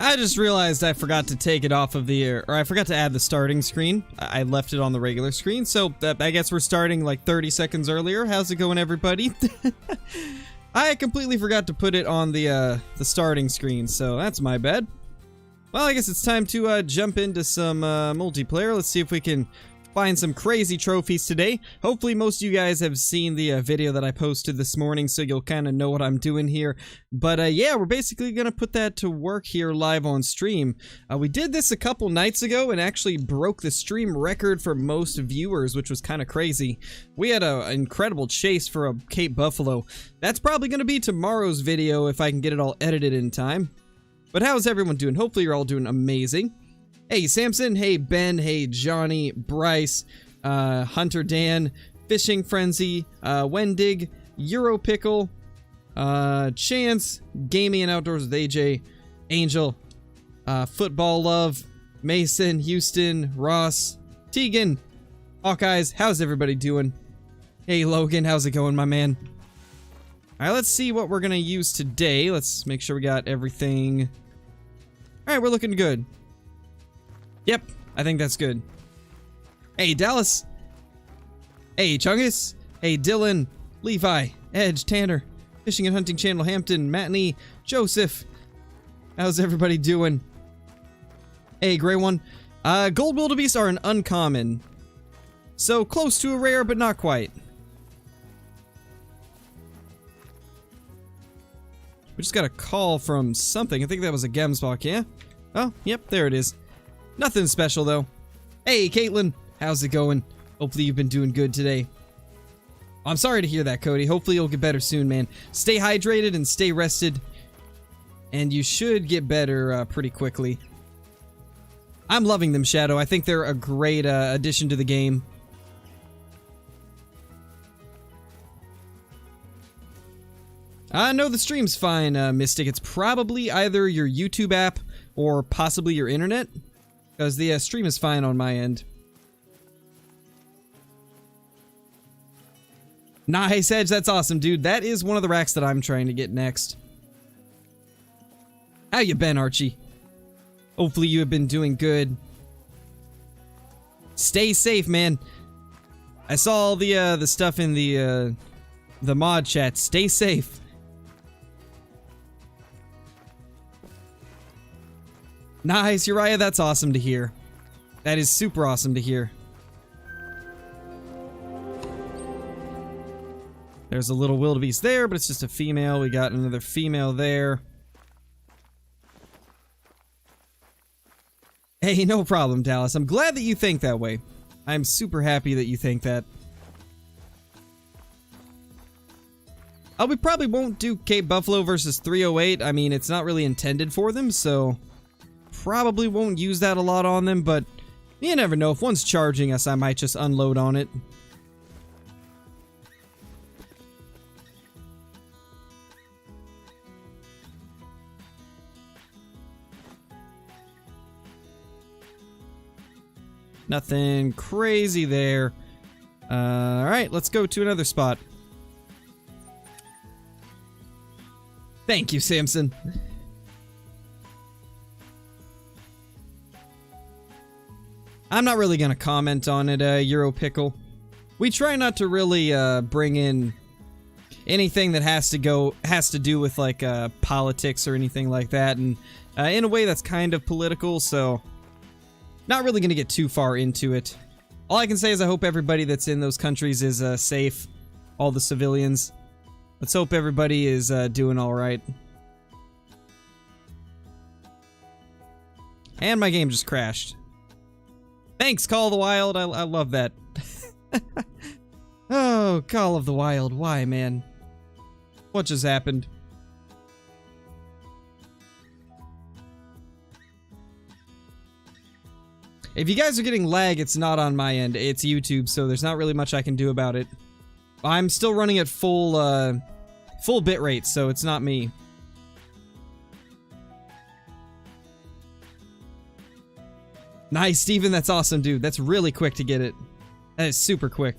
I just realized I forgot to take it off of the, or I forgot to add the starting screen. I left it on the regular screen, so I guess we're starting like 30 seconds earlier. How's it going, everybody? I completely forgot to put it on the starting screen, so that's my bad. Well, I guess it's time to jump into some multiplayer. Let's see if we can find some crazy trophies today. Hopefully most of you guys have seen the video that I posted this morning, so you'll kind of know what I'm doing here. But yeah, we're basically gonna put that to work here live on stream. We did this a couple nights ago and actually broke the stream record for most viewers, which was kind of crazy. We had an incredible chase for a Cape Buffalo. That's probably gonna be tomorrow's video if I can get it all edited in time. But how's everyone doing? Hopefully you're all doing amazing. Hey Samson, hey Ben, hey Johnny, Bryce, Hunter Dan, Fishing Frenzy, Wendig, Europickle, Chance, Gaming and Outdoors with AJ, Angel, Football Love, Mason, Houston, Ross, Tegan, Hawkeyes, how's everybody doing? Hey Logan, how's it going, my man? Alright, let's see what we're gonna use today. Let's make sure we got everything. Alright, we're looking good. Yep, I think that's good. Hey, Dallas. Hey, Chungus. Hey, Dylan, Levi, Edge, Tanner, Fishing and Hunting Channel, Hampton, Matney, Joseph. How's everybody doing? Hey, Gray One. Gold Wildebeest are an uncommon. So close to a rare, but not quite. We just got a call from something. I think that was a Gemsbach, yeah? Oh, yep, there it is. Nothing special, though. Hey, Caitlin. How's it going? Hopefully you've been doing good today. I'm sorry to hear that, Cody. Hopefully you'll get better soon, man. Stay hydrated and stay rested. And you should get better pretty quickly. I'm loving them, Shadow. I think they're a great addition to the game. No, the stream's fine, Mystic. It's probably either your YouTube app or possibly your internet. Because the stream is fine on my end. Nice, Edge. That's awesome, dude. That is one of the racks that I'm trying to get next. How you been, Archie? Hopefully you have been doing good. Stay safe, man. I saw all the stuff in the mod chat. Stay safe. Nice, Uriah, that's awesome to hear. That is super awesome to hear. There's a little wildebeest there, but it's just a female. We got another female there. Hey, no problem, Dallas. I'm glad that you think that way. I'm super happy that you think that. We probably won't do Cape Buffalo versus 308. I mean, it's not really intended for them, so... probably won't use that a lot on them, but you never know. If one's charging us, I might just unload on it. Nothing crazy there. Alright, let's go to another spot. Thank you, Samson. I'm not really gonna comment on it, Europickle. We try not to really bring in anything that has to do with like politics or anything like that, and in a way that's kind of political, so not really gonna get too far into it. All I can say is I hope everybody that's in those countries is safe, all the civilians. Let's hope everybody is doing all right. And my game just crashed. Thanks, Call of the Wild. I love that. Oh, Call of the Wild. Why, man? What just happened? If you guys are getting lag, it's not on my end. It's YouTube, so there's not really much I can do about it. I'm still running at full bitrate, so it's not me. Nice, Steven, that's awesome, dude. That's really quick to get it. That is super quick.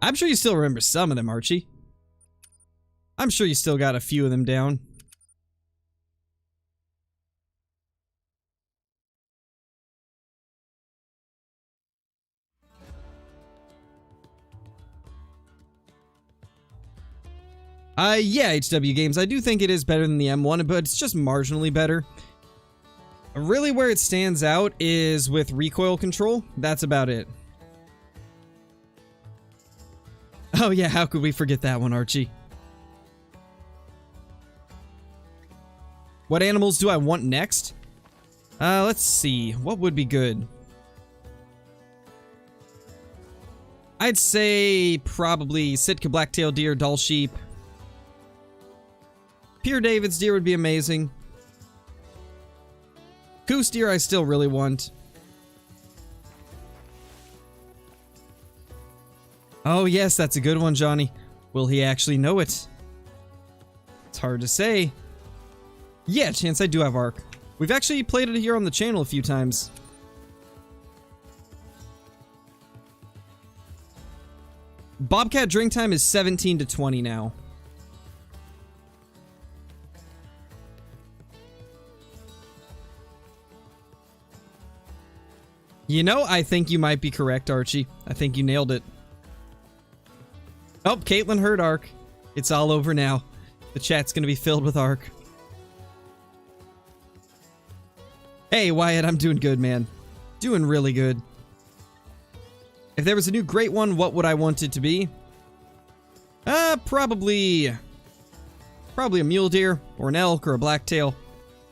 I'm sure you still remember some of them, Archie. I'm sure you still got a few of them down. Yeah, HW Games, I do think it is better than the M1, but it's just marginally better. Really where it stands out is with recoil control. That's about it. Oh yeah, how could we forget that one, Archie? What animals do I want next? Let's see. What would be good? I'd say probably Sitka blacktail deer, Dall sheep. Pierre David's deer would be amazing. Goose deer I still really want. Oh yes, that's a good one, Johnny. Will he actually know it? It's hard to say. Yeah, chance I do have ARC. We've actually played it here on the channel a few times. Bobcat drink time is 17 to 20 now. You know, I think you might be correct, Archie. I think you nailed it. Oh, Caitlin heard ARC. It's all over now. The chat's gonna be filled with ARC. Hey, Wyatt, I'm doing good, man. Doing really good. If there was a new great one, what would I want it to be? Probably a mule deer, or an elk, or a blacktail.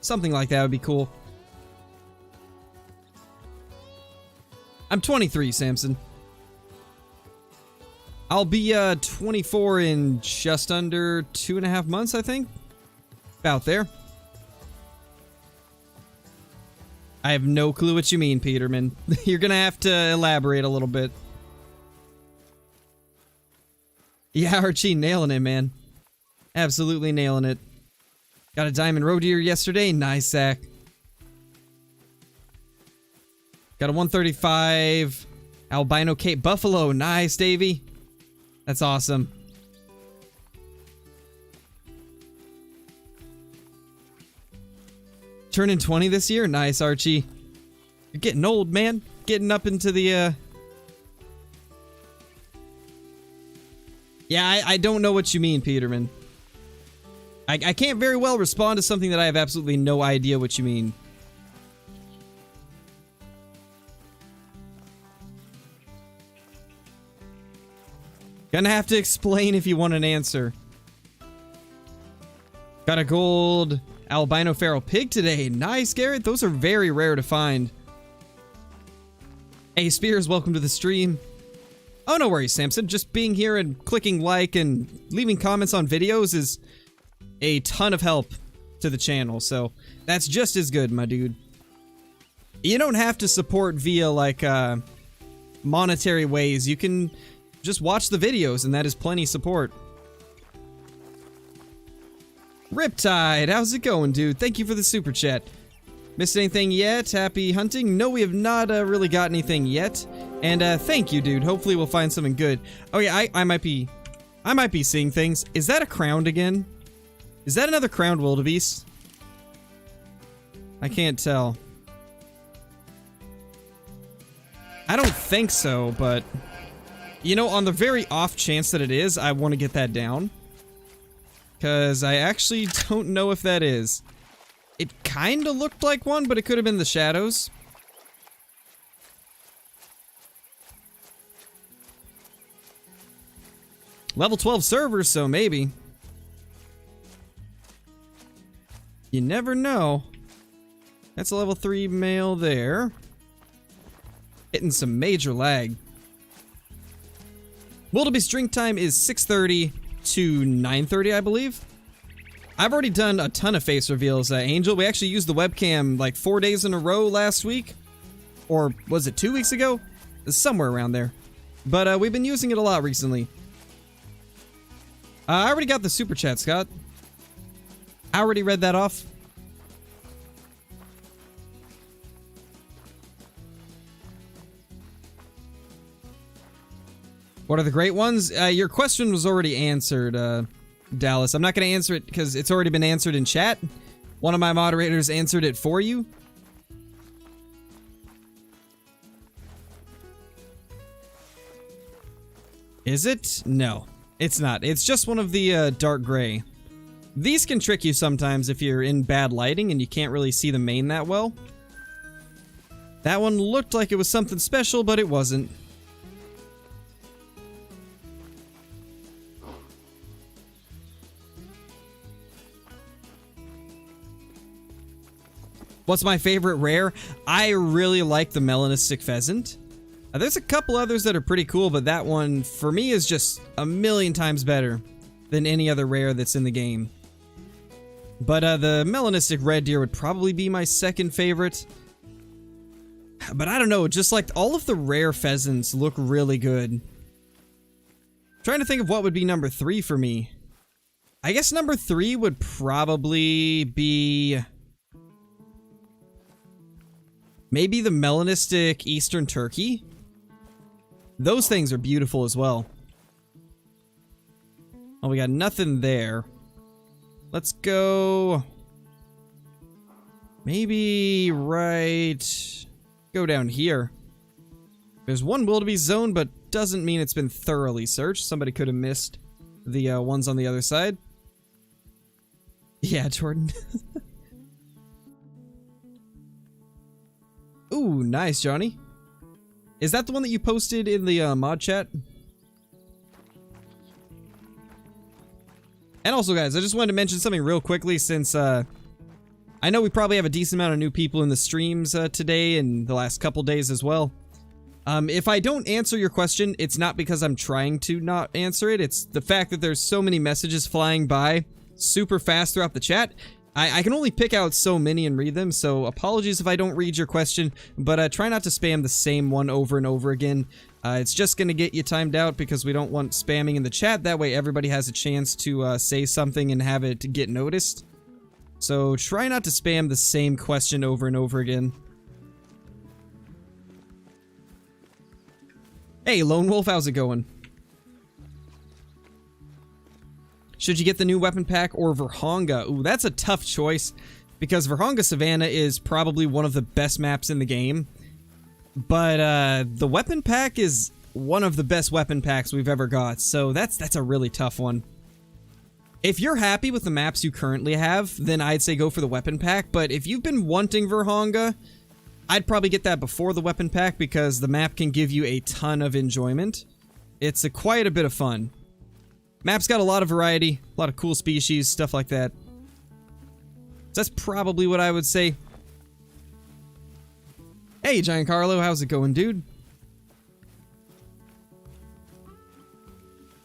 Something like that would be cool. I'm 23, Samson. I'll be 24 in just under 2.5 months, I think. About there. I have no clue what you mean, Peterman. You're gonna have to elaborate a little bit. Yeah, Archie, nailing it, man. Absolutely nailing it. Got a diamond roe deer yesterday. Nice, Zach. Got a 135 albino Cape buffalo. Nice, Davey. That's awesome. Turning 20 this year? Nice, Archie. You're getting old, man. Getting up into the, Yeah, I don't know what you mean, Peterman. I can't very well respond to something that I have absolutely no idea what you mean. Gonna have to explain if you want an answer. Got a gold albino feral pig today. Nice, Garrett. Those are very rare to find. Hey, Spears, welcome to the stream. Oh, no worries, Samson. Just being here and clicking like and leaving comments on videos is a ton of help to the channel, so that's just as good, my dude. You don't have to support via, like, monetary ways. You can just watch the videos, and that is plenty support. Riptide, how's it going, dude? Thank you for the super chat. Missed anything yet? Happy hunting? No, we have not really got anything yet. And thank you, dude. Hopefully we'll find something good. Oh yeah, I might be seeing things. Is that a crowned again? Is that another crowned wildebeest? I can't tell. I don't think so, but you know, on the very off chance that it is, I want to get that down. Because I actually don't know if that is. It kind of looked like one, but it could have been the shadows. Level 12 servers, so maybe. You never know. That's a level 3 male there. Hitting some major lag. Wildebeest drink time is 6:30 to 9:30, I believe. I've already done a ton of face reveals, Angel. We actually used the webcam like 4 days in a row last week. Or was it 2 weeks ago? Somewhere around there. But we've been using it a lot recently. I already got the super chat, Scott. I already read that off. What are the great ones? Your question was already answered, Dallas. I'm not going to answer it because it's already been answered in chat. One of my moderators answered it for you. Is it? No, it's not. It's just one of the dark gray. These can trick you sometimes if you're in bad lighting and you can't really see the main that well. That one looked like it was something special, but it wasn't. What's my favorite rare? I really like the melanistic pheasant. There's a couple others that are pretty cool, but that one, for me, is just a million times better than any other rare that's in the game. But the melanistic red deer would probably be my second favorite. But I don't know, just like all of the rare pheasants look really good. Trying to think of what would be number 3 for me. I guess number 3 would probably be... maybe the melanistic eastern turkey. Those things are beautiful as well. Oh, we got nothing there. Let's go... maybe right... go down here. There's one wildebeest zone, but doesn't mean it's been thoroughly searched. Somebody could have missed the ones on the other side. Yeah, Jordan. Ooh, nice, Johnny. Is that the one that you posted in the mod chat? And also, guys, I just wanted to mention something real quickly since I know we probably have a decent amount of new people in the streams today and the last couple days as well. If I don't answer your question, it's not because I'm trying to not answer it. It's the fact that there's so many messages flying by super fast throughout the chat. I can only pick out so many and read them, so apologies if I don't read your question, but try not to spam the same one over and over again. It's just going to get you timed out because we don't want spamming in the chat. That way everybody has a chance to say something and have it get noticed. So try not to spam the same question over and over again. Hey, Lone Wolf, how's it going? Should you get the new weapon pack or Virhonga? Ooh, that's a tough choice because Virhonga Savannah is probably one of the best maps in the game. But the weapon pack is one of the best weapon packs we've ever got, so that's a really tough one. If you're happy with the maps you currently have, then I'd say go for the weapon pack, but if you've been wanting Virhonga, I'd probably get that before the weapon pack because the map can give you a ton of enjoyment. It's quite a bit of fun. Map's got a lot of variety, a lot of cool species, stuff like that. So that's probably what I would say. Hey, Giant Carlo, how's it going, dude?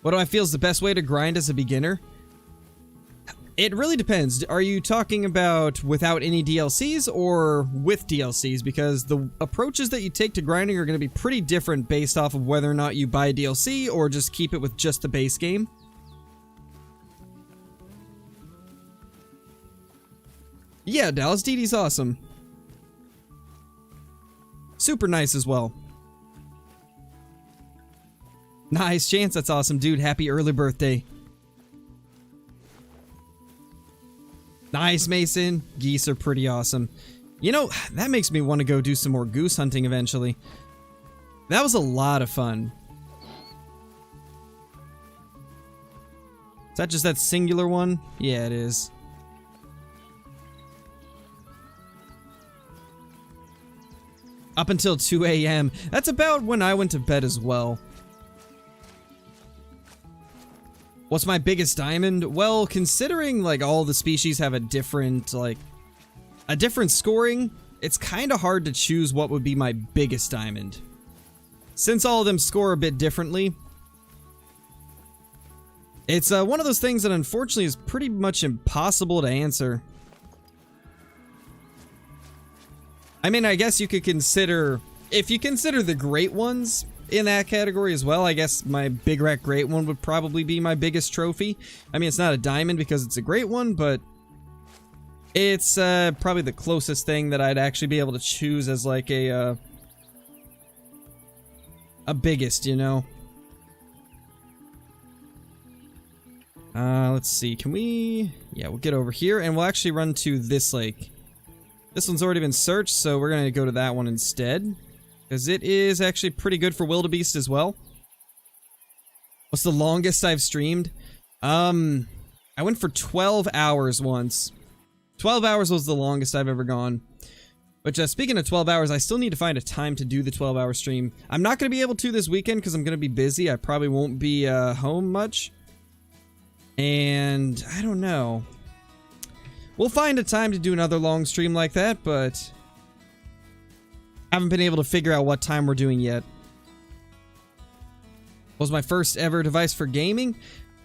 What do I feel is the best way to grind as a beginner? It really depends. Are you talking about without any DLCs or with DLCs? Because the approaches that you take to grinding are going to be pretty different based off of whether or not you buy a DLC or just keep it with just the base game. Yeah, Dallas, DD's awesome. Super nice as well. Nice, Chance, that's awesome, dude. Happy early birthday. Nice, Mason. Geese are pretty awesome. You know, that makes me want to go do some more goose hunting eventually. That was a lot of fun. Is that just that singular one? Yeah, it is. Up until 2 a.m. That's about when I went to bed as well. What's my biggest diamond? Well, considering like all the species have a different scoring, it's kind of hard to choose what would be my biggest diamond. Since all of them score a bit differently, it's one of those things that unfortunately is pretty much impossible to answer. I mean, I guess you could consider, if you consider the great ones in that category as well, I guess my Big Rat Great one would probably be my biggest trophy. I mean, it's not a diamond because it's a great one, but it's probably the closest thing that I'd actually be able to choose as like a biggest, you know? Let's see. Can we... Yeah, we'll get over here, and we'll actually run to this lake. This one's already been searched, so we're gonna go to that one instead. Because it is actually pretty good for Wildebeest as well. What's the longest I've streamed? I went for 12 hours once. 12 hours was the longest I've ever gone. But speaking of 12 hours, I still need to find a time to do the 12-hour stream. I'm not going to be able to this weekend because I'm going to be busy. I probably won't be home much. And I don't know. We'll find a time to do another long stream like that, but I haven't been able to figure out what time we're doing yet. What was my first ever device for gaming?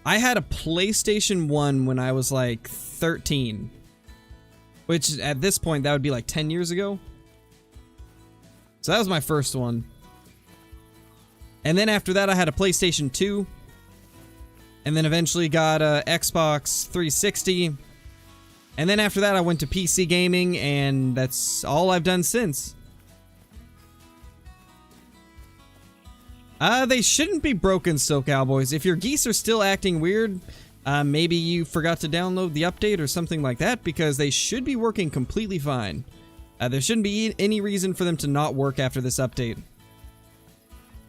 I had a PlayStation 1 when I was like 13. Which, at this point, that would be like 10 years ago. So that was my first one. And then after that, I had a PlayStation 2. And then eventually got a Xbox 360. And then after that, I went to PC gaming, and that's all I've done since. They shouldn't be broken, so Cowboys. If your geese are still acting weird, maybe you forgot to download the update or something like that, because they should be working completely fine. There shouldn't be any reason for them to not work after this update.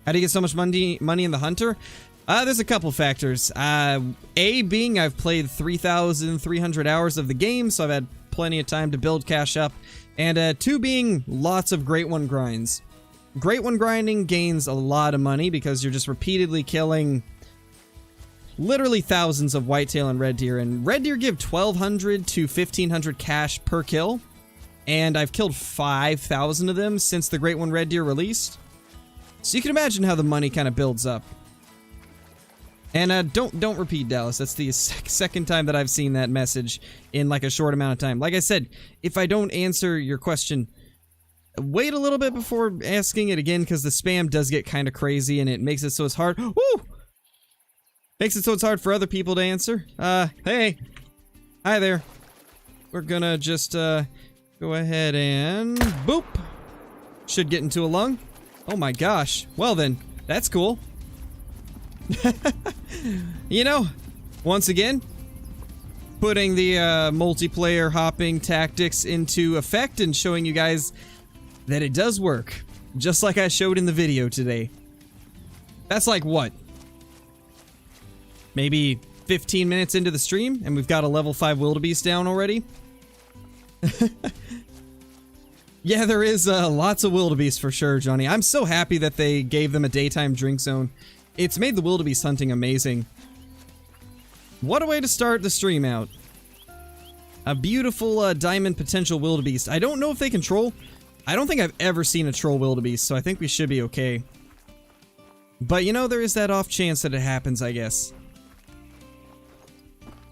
How do you get so much money in the Hunter? There's a couple factors. A being I've played 3,300 hours of the game, so I've had plenty of time to build cash up. And 2 being lots of Great One grinds. Great One grinding gains a lot of money because you're just repeatedly killing literally thousands of whitetail and red deer. And red deer give 1,200 to 1,500 cash per kill. And I've killed 5,000 of them since the Great One red deer released. So you can imagine how the money kind of builds up. And don't repeat, Dallas. That's the second time that I've seen that message in like a short amount of time. Like I said, if I don't answer your question, wait a little bit before asking it again, because the spam does get kind of crazy and it makes it so it's hard. Woo! Makes it so it's hard for other people to answer. Hey. Hi there. We're gonna just, go ahead and boop. Should get into a lung. Oh my gosh. Well then, that's cool. You know, once again, putting the multiplayer hopping tactics into effect and showing you guys that it does work, just like I showed in the video today. That's like what? Maybe 15 minutes into the stream and we've got a level 5 wildebeest down already? Yeah, there is lots of wildebeest for sure, Johnny. I'm so happy that they gave them a daytime drink zone. It's made the wildebeest hunting amazing. What a way to start the stream out. A beautiful diamond potential wildebeest. I don't know if they can troll. I don't think I've ever seen a troll wildebeest, so I think we should be okay. But you know, there is that off chance that it happens, I guess.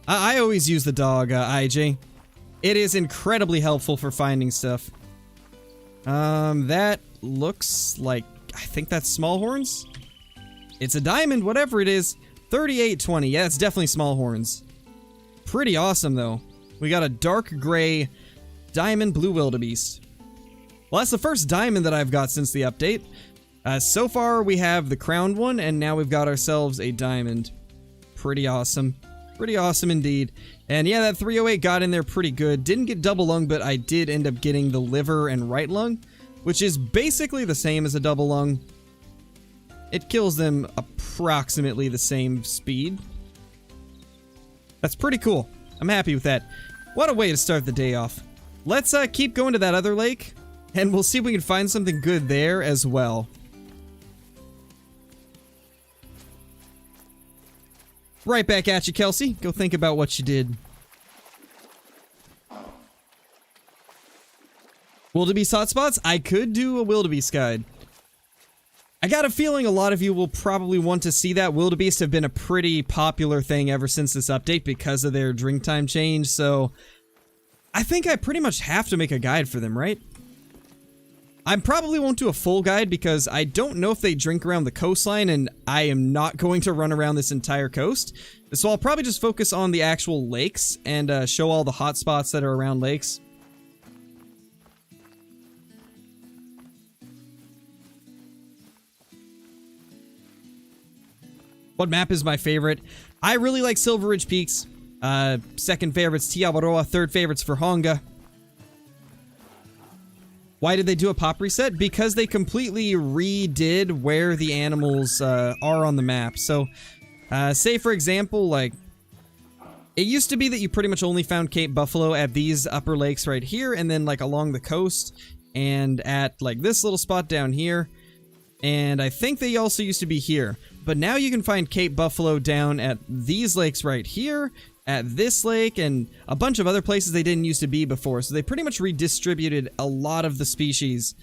I always use the dog, IJ. It is incredibly helpful for finding stuff. That looks like... I think that's small horns? It's a diamond, whatever it is. 3820. Yeah, it's definitely small horns. Pretty awesome, though. We got a dark gray diamond blue wildebeest. Well, that's the first diamond that I've got since the update. So far, we have the crowned one, and now we've got ourselves a diamond. Pretty awesome. Pretty awesome indeed. And yeah, that 308 got in there pretty good. Didn't get double lung, but I did end up getting the liver and right lung, which is basically the same as a double lung. It kills them approximately the same speed. That's pretty cool. I'm happy with that. What a way to start the day off. Let's keep going to that other lake, and we'll see if we can find something good there as well. Right back at you, Kelsey. Go think about what you did. Wildebeest hotspots? I could do a wildebeest guide. I got a feeling a lot of you will probably want to see that. Wildebeest have been a pretty popular thing ever since this update because of their drink time change, so I think I pretty much have to make a guide for them, right? I probably won't do a full guide because I don't know if they drink around the coastline, and I am not going to run around this entire coast. So I'll probably just focus on the actual lakes and show all the hot spots that are around lakes. What map is my favorite? I really like Silver Ridge Peaks. Second favorite's Tiawaroa, third favorite's Verhonga. Why did they do a pop reset? Because they completely redid where the animals are on the map. So, say for example, like, it used to be that you pretty much only found Cape Buffalo at these upper lakes right here, and then like along the coast, and at like this little spot down here. And I think they also used to be here. But now you can find Cape Buffalo down at these lakes right here, at this lake, and a bunch of other places they didn't used to be before. So they pretty much redistributed a lot of the species,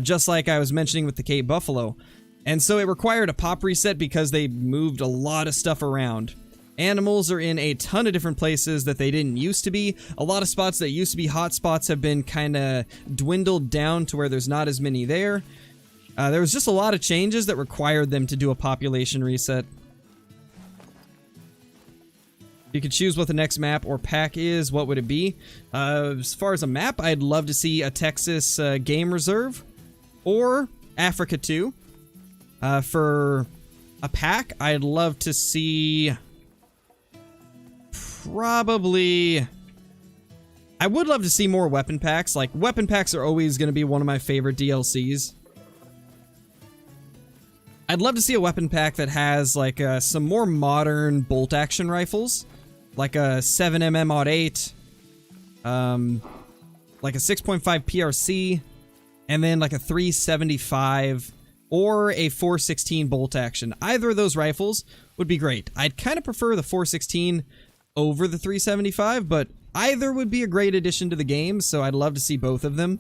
just like I was mentioning with the Cape Buffalo. And so it required a pop reset because they moved a lot of stuff around. Animals are in a ton of different places that they didn't used to be. A lot of spots that used to be hot spots have been kind of dwindled down to where there's not as many there. There was just a lot of changes that required them to do a population reset. You could choose what the next map or pack is. What would it be? As far as a map, I'd love to see a Texas game reserve or Africa 2. For a pack, I'd love to see probably... I would love to see more weapon packs. Like, weapon packs are always going to be one of my favorite DLCs. I'd love to see a weapon pack that has, like, some more modern bolt-action rifles. Like a 7mm Mod 8. Like a 6.5 PRC. And then, like, a 375 or a 416 bolt-action. Either of those rifles would be great. I'd kind of prefer the 416 over the 375, but either would be a great addition to the game, so I'd love to see both of them.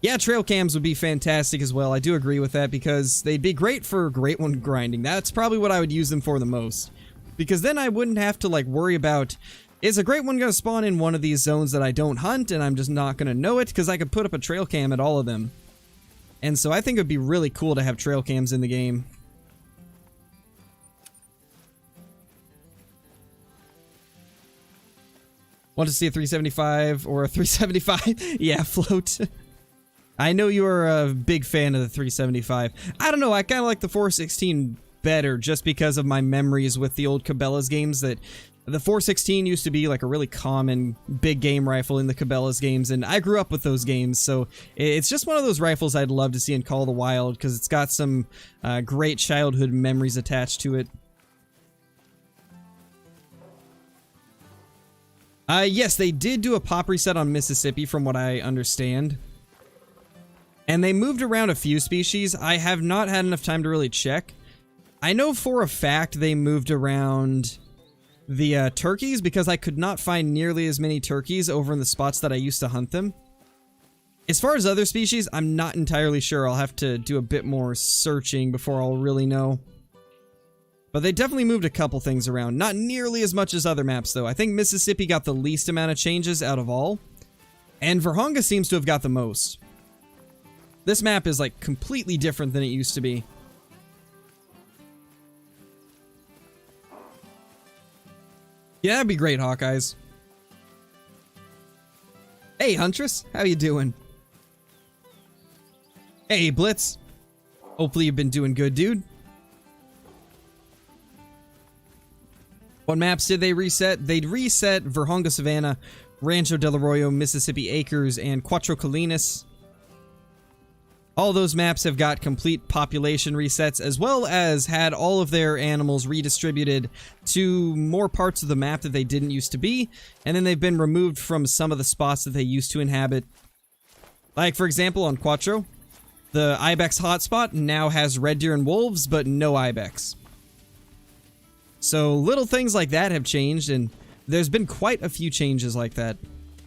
Yeah, trail cams would be fantastic as well. I do agree with that because they'd be great for Great One grinding. That's probably what I would use them for the most. Because then I wouldn't have to, like, worry about, is a Great One going to spawn in one of these zones that I don't hunt and I'm just not going to know it? Because I could put up a trail cam at all of them. And so I think it would be really cool to have trail cams in the game. Want to see a 375 or a 375? Yeah, float. I know you're a big fan of the 375. I don't know, I kind of like the 416 better just because of my memories with the old Cabela's games. That the 416 used to be like a really common big game rifle in the Cabela's games, and I grew up with those games, so it's just one of those rifles I'd love to see in Call of the Wild because it's got some great childhood memories attached to it. Yes, they did do a pop reset on Mississippi from what I understand. And they moved around a few species. I have not had enough time to really check. I know for a fact they moved around the turkeys because I could not find nearly as many turkeys over in the spots that I used to hunt them. As far as other species, I'm not entirely sure. I'll have to do a bit more searching before I'll really know. But they definitely moved a couple things around. Not nearly as much as other maps, though. I think Mississippi got the least amount of changes out of all. And Verhonga seems to have got the most. This map is, like, completely different than it used to be. Yeah, that'd be great, Hawkeyes. Hey, Huntress. How you doing? Hey, Blitz. Hopefully you've been doing good, dude. What maps did they reset? They'd reset Verhonga Savannah, Rancho Del Arroyo, Mississippi Acres, and Cuatro Colinas. All those maps have got complete population resets, as well as had all of their animals redistributed to more parts of the map that they didn't used to be, and then they've been removed from some of the spots that they used to inhabit. Like, for example, on Cuatro, the Ibex hotspot now has red deer and wolves, but no Ibex. So little things like that have changed, and there's been quite a few changes like that.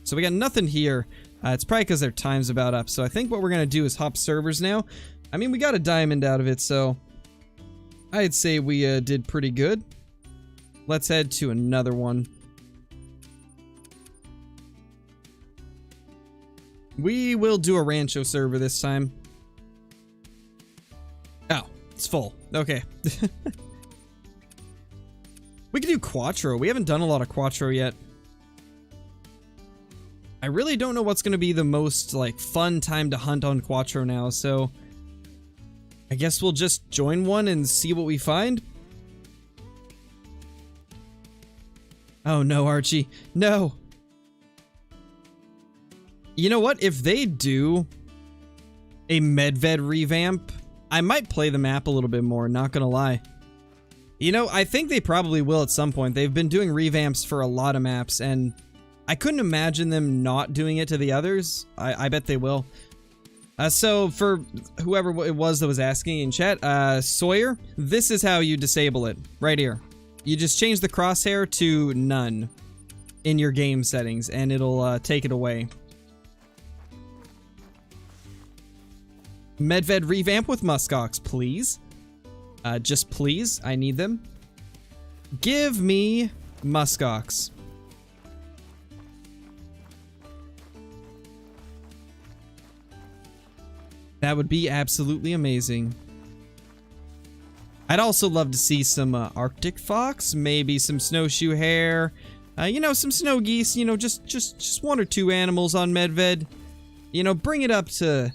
So we got nothing here. It's probably because their time's about up. So I think what we're going to do is hop servers now. I mean, we got a diamond out of it, so I'd say we did pretty good. Let's head to another one. We will do a Rancho server this time. Oh, it's full. Okay. We could do Cuatro. We haven't done a lot of Cuatro yet. I really don't know what's going to be the most, like, fun time to hunt on Cuatro now, so I guess we'll just join one and see what we find. Oh no, Archie. No. You know what? If they do a Medved revamp, I might play the map a little bit more, not gonna lie. You know, I think they probably will at some point. They've been doing revamps for a lot of maps, and I couldn't imagine them not doing it to the others. I bet they will. So for whoever it was that was asking in chat, Sawyer, this is how you disable it, right here. You just change the crosshair to none in your game settings, and it'll take it away. Medved revamp with muskox, please. Just please, I need them. Give me muskox. That would be absolutely amazing. I'd also love to see some Arctic fox, maybe some snowshoe hare, you know, some snow geese, you know, just one or two animals on Medved. You know, bring it up to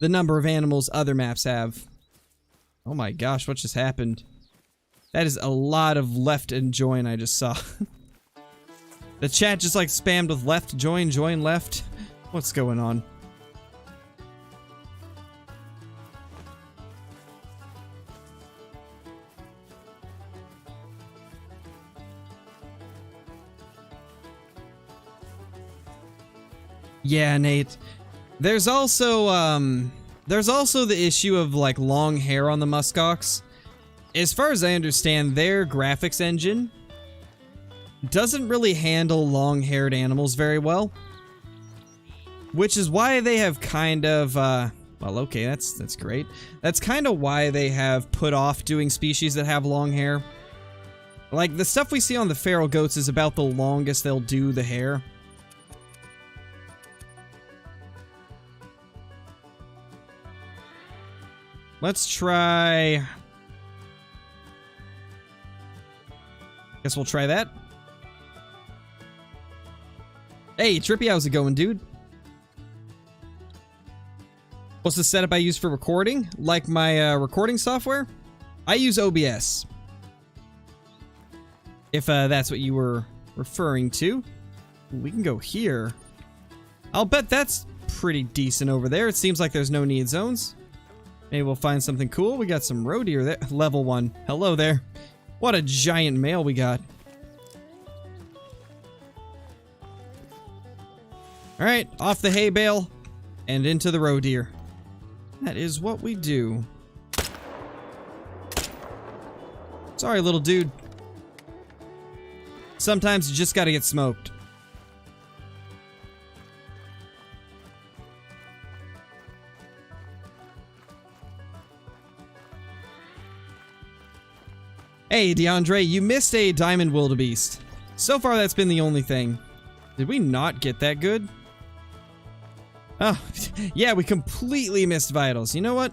the number of animals other maps have. Oh my gosh, what just happened? That is a lot of left and join I just saw. The chat just like spammed with left, join, left. What's going on? Yeah, Nate. There's also the issue of like long hair on the muskox. As far as I understand, their graphics engine doesn't really handle long-haired animals very well, which is why they have kind of well, okay, that's great. That's kind of why they have put off doing species that have long hair. Like the stuff we see on the feral goats is about the longest they'll do the hair. Let's try... Guess we'll try that. Hey, Trippy, how's it going, dude? What's the setup I use for recording? Like my recording software? I use OBS. If that's what you were referring to. We can go here. I'll bet that's pretty decent over there. It seems like there's no need zones. Maybe we'll find something cool. We got some roe deer there. Level 1. Hello there. What a giant male we got. Alright, off the hay bale and into the roe deer. That is what we do. Sorry, little dude. Sometimes you just gotta get smoked. Hey, DeAndre, you missed a diamond wildebeest. So far, that's been the only thing. Did we not get that good? Oh, yeah, we completely missed vitals. You know what?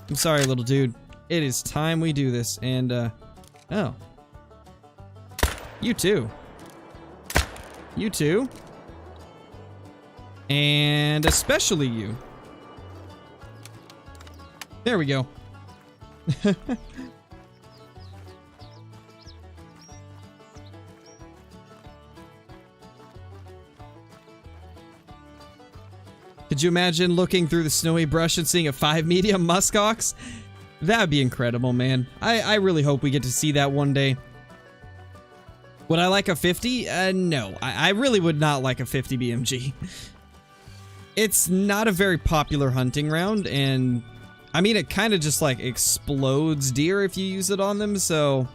I'm sorry, little dude. It is time we do this. And, oh. You too. You too. And especially you. There we go. Could you imagine looking through the snowy brush and seeing a 5 medium muskox? That would be incredible, man. I really hope we get to see that one day. Would I like a 50? No. I really would not like a 50 BMG. It's not a very popular hunting round, and I mean, it kind of just like explodes deer if you use it on them, so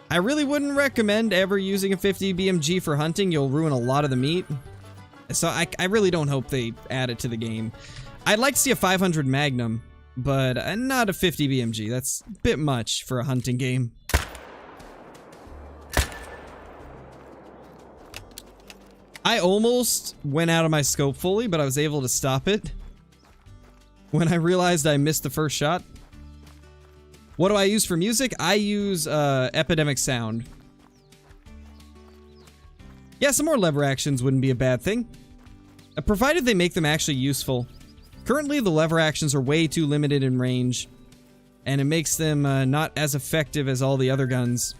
I really wouldn't recommend ever using a 50 BMG for hunting. You'll ruin a lot of the meat. So I really don't hope they add it to the game. I'd like to see a 500 Magnum, but not a 50 BMG. That's a bit much for a hunting game. I almost went out of my scope fully, but I was able to stop it when I realized I missed the first shot. What do I use for music? I use Epidemic Sound. Yeah, some more lever actions wouldn't be a bad thing, provided they make them actually useful. Currently, the lever actions are way too limited in range, and it makes them not as effective as all the other guns.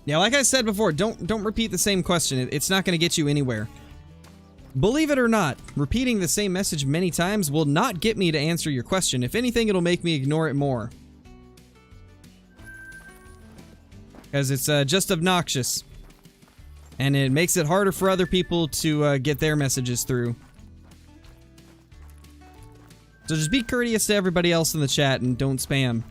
Yeah, like I said before, don't repeat the same question. It's not going to get you anywhere. Believe it or not, repeating the same message many times will not get me to answer your question. If anything, it'll make me ignore it more. Because it's just obnoxious. And it makes it harder for other people to get their messages through. So just be courteous to everybody else in the chat and don't spam.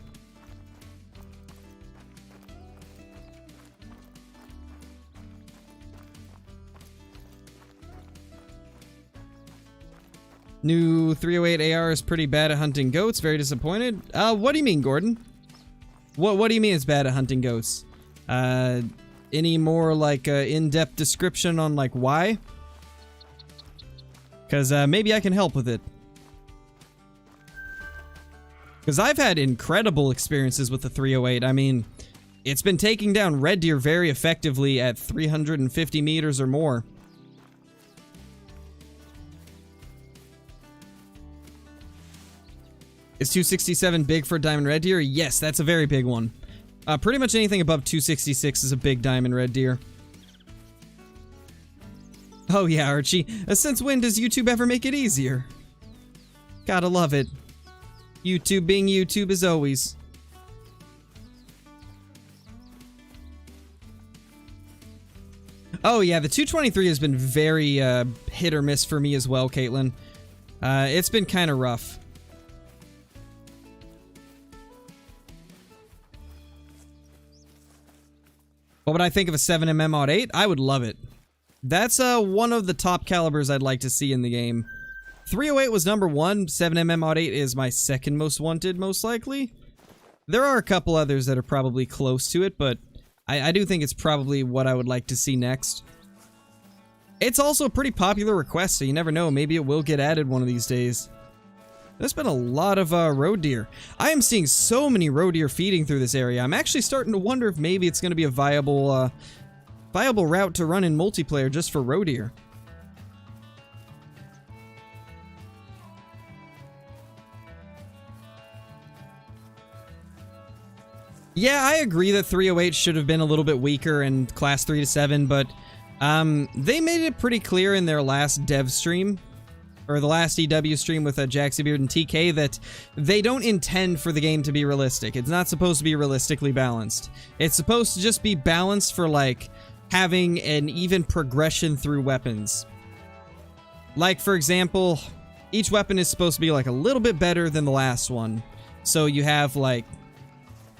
New 308 AR is pretty bad at hunting goats. Very disappointed. What do you mean, Gordon? What do you mean it's bad at hunting goats? Any more like in-depth description on like why? Because maybe I can help with it. Because I've had incredible experiences with the 308. I mean, it's been taking down red deer very effectively at 350 meters or more. Is 267 big for diamond red deer? Yes, that's a very big one. Pretty much anything above 266 is a big diamond red deer. Oh yeah, Archie. Since when does YouTube ever make it easier? Gotta love it. YouTube being YouTube as always. Oh yeah, the 223 has been very hit or miss for me as well, Caitlin. It's been kind of rough. What would I think of a 7mm Mod 8? I would love it. That's one of the top calibers I'd like to see in the game. 308 was number 1, 7mm Mod 8 is my second most wanted, most likely. There are a couple others that are probably close to it, but I do think it's probably what I would like to see next. It's also a pretty popular request, so you never know, maybe it will get added one of these days. There's been a lot of roe deer. I am seeing so many roe deer feeding through this area. I'm actually starting to wonder if maybe it's going to be a viable route to run in multiplayer just for roe deer. Yeah, I agree that 308 should have been a little bit weaker in class 3 to 7, but they made it pretty clear in their last dev stream, or the last EW stream with Jaxie Beard and TK, that they don't intend for the game to be realistic. It's not supposed to be realistically balanced. It's supposed to just be balanced for, like, having an even progression through weapons. Like, for example, each weapon is supposed to be, like, a little bit better than the last one. So you have, like,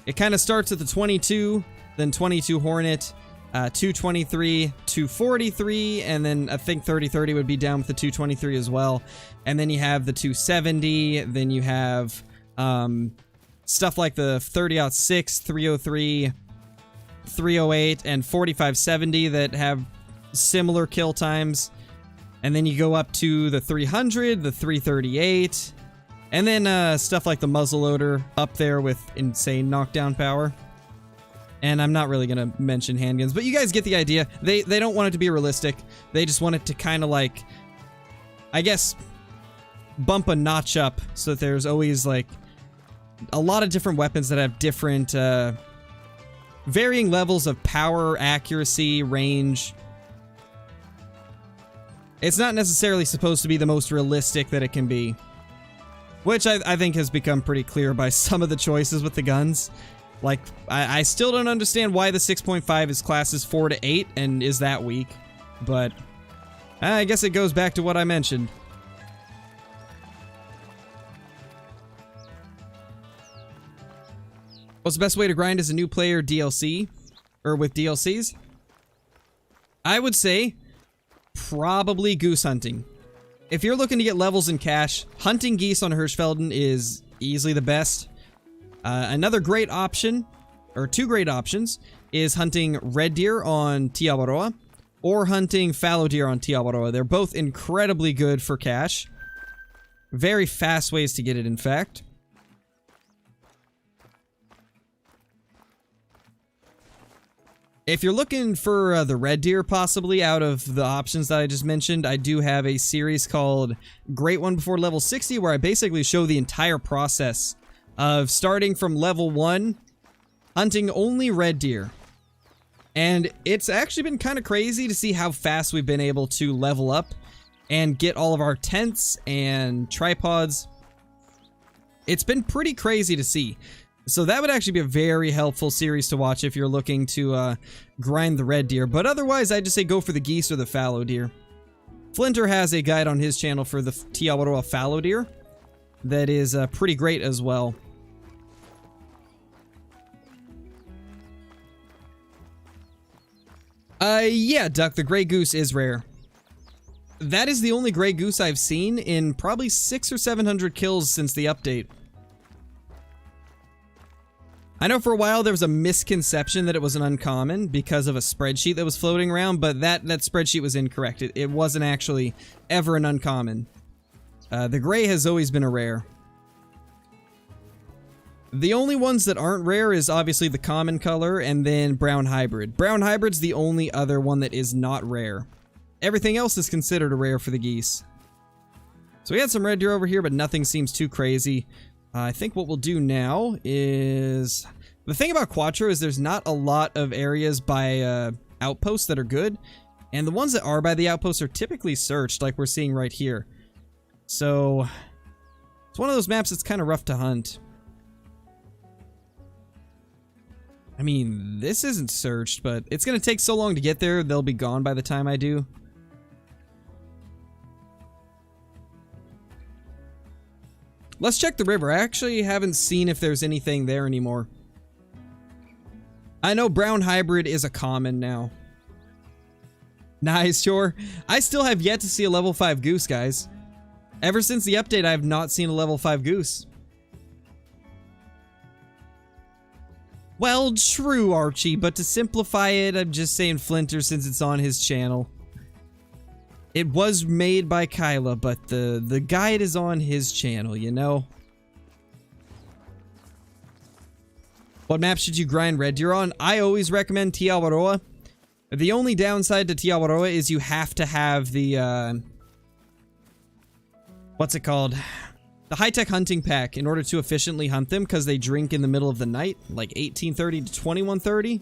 it kind of starts at the 22, then 22 Hornet, 223, 243, and then I think 3030 would be down with the 223 as well. And then you have the 270, then you have stuff like the 30-06, 303, 308, and 4570 that have similar kill times. And then you go up to the 300, the 338, and then stuff like the muzzleloader up there with insane knockdown power. And I'm not really gonna mention handguns, but you guys get the idea. They don't want it to be realistic. They just want it to kind of like, I guess, bump a notch up so that there's always like a lot of different weapons that have different varying levels of power, accuracy, range. It's not necessarily supposed to be the most realistic that it can be, which I think has become pretty clear by some of the choices with the guns. Like, I still don't understand why the 6.5 is classes 4 to 8 and is that weak, but I guess it goes back to what I mentioned. What's the best way to grind as a new player DLC? Or with DLCs? I would say probably goose hunting. If you're looking to get levels in cash, hunting geese on Hirschfelden is easily the best. Another great option, or two great options, is hunting red deer on Tiawaroa or hunting fallow deer on Tiawaroa. They're both incredibly good for cash. Very fast ways to get it, in fact. If you're looking for the red deer, possibly, out of the options that I just mentioned, I do have a series called Great One Before Level 60, where I basically show the entire process of starting from level 1, hunting only red deer, And it's actually been kind of crazy to see how fast we've been able to level up and get all of our tents and tripods. It's been pretty crazy to see. So that would actually be a very helpful series to watch if you're looking to grind the red deer. But otherwise, I'd just say go for the geese or the fallow deer. Flinter has a guide on his channel for the Te Awaroa fallow deer that is pretty great as well. Yeah, Duck, the gray goose is rare. That is the only gray goose I've seen in probably 600 or 700 kills since the update. I know for a while there was a misconception that it was an uncommon because of a spreadsheet that was floating around, but that spreadsheet was incorrect. It wasn't actually ever an uncommon. The gray has always been a rare. The only ones that aren't rare is obviously the common color and then brown hybrid. Brown hybrid's the only other one that is not rare. Everything else is considered a rare for the geese. So we had some red deer over here, but nothing seems too crazy. I think what we'll do now is... The thing about Quattro is there's not a lot of areas by outposts that are good. And the ones that are by the outposts are typically searched, like we're seeing right here. So... It's one of those maps that's kind of rough to hunt. I mean, this isn't searched, but it's going to take so long to get there, they'll be gone by the time I do. Let's check the river. I actually haven't seen if there's anything there anymore. I know brown hybrid is a common now. Nice, sure. I still have yet to see a level 5 goose, guys. Ever since the update, I have not seen a level 5 goose. Well, true, Archie, but to simplify it, I'm just saying Flinter since it's on his channel. It was made by Kyla, but the guide is on his channel, you know? What map should you grind red deer on? I always recommend Te Awaroa. The only downside to Te Awaroa is you have to have the, what's it called? The high-tech hunting pack in order to efficiently hunt them because they drink in the middle of the night, like 1830 to 2130.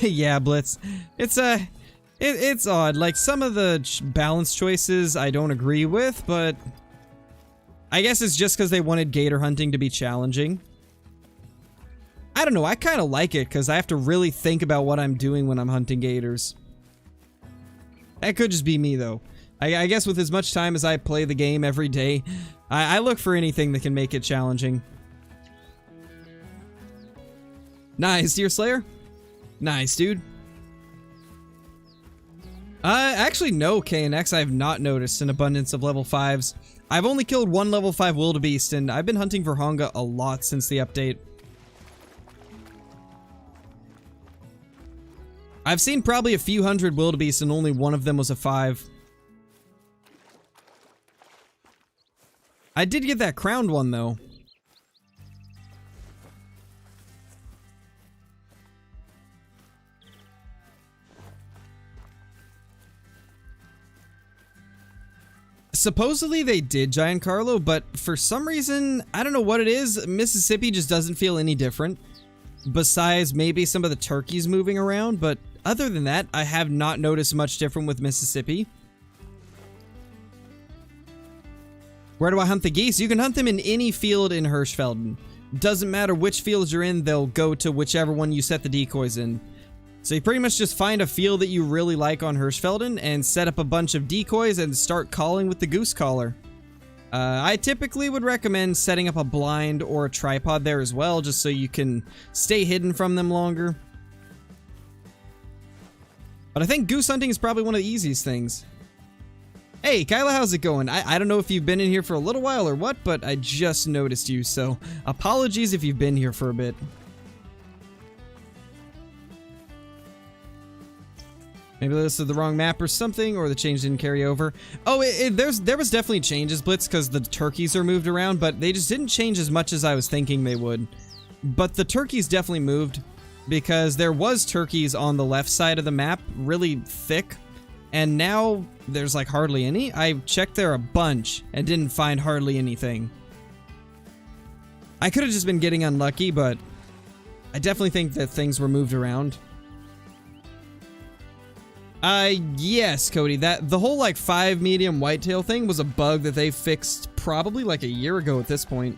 Yeah, Blitz. It's odd. Like, some of the balance choices I don't agree with, but I guess it's just because they wanted gator hunting to be challenging. I don't know, I kind of like it because I have to really think about what I'm doing when I'm hunting gators. That could just be me, though. I guess with as much time as I play the game every day, I look for anything that can make it challenging. Nice, Deer Slayer. Nice, dude. Actually, no, KNX, I have not noticed an abundance of level 5s. I've only killed one level 5 wildebeest, and I've been hunting for honga a lot since the update. I've seen probably a few hundred wildebeest and only one of them was a 5. I did get that crowned one though. Supposedly they did Giancarlo, but for some reason, I don't know what it is, Mississippi just doesn't feel any different. Besides maybe some of the turkeys moving around, but other than that, I have not noticed much different with Mississippi. Where do I hunt the geese? You can hunt them in any field in Hirschfelden. Doesn't matter which fields you're in, they'll go to whichever one you set the decoys in. So you pretty much just find a field that you really like on Hirschfelden and set up a bunch of decoys and start calling with the goose caller. I typically would recommend setting up a blind or a tripod there as well, just so you can stay hidden from them longer. But I think goose hunting is probably one of the easiest things. Hey, Kyla, how's it going? I don't know if you've been in here for a little while or what, but I just noticed you, so apologies if you've been here for a bit. Maybe this is the wrong map or something, or the change didn't carry over. Oh, there was definitely changes, Blitz, because the turkeys are moved around, but they just didn't change as much as I was thinking they would. But the turkeys definitely moved, because there was turkeys on the left side of the map, really thick, And now there's like hardly any. I checked there a bunch and didn't find hardly anything. I could have just been getting unlucky, but I definitely think that things were moved around. Yes, Cody, that the whole like 5 medium whitetail thing was a bug that they fixed probably like a year ago at this point.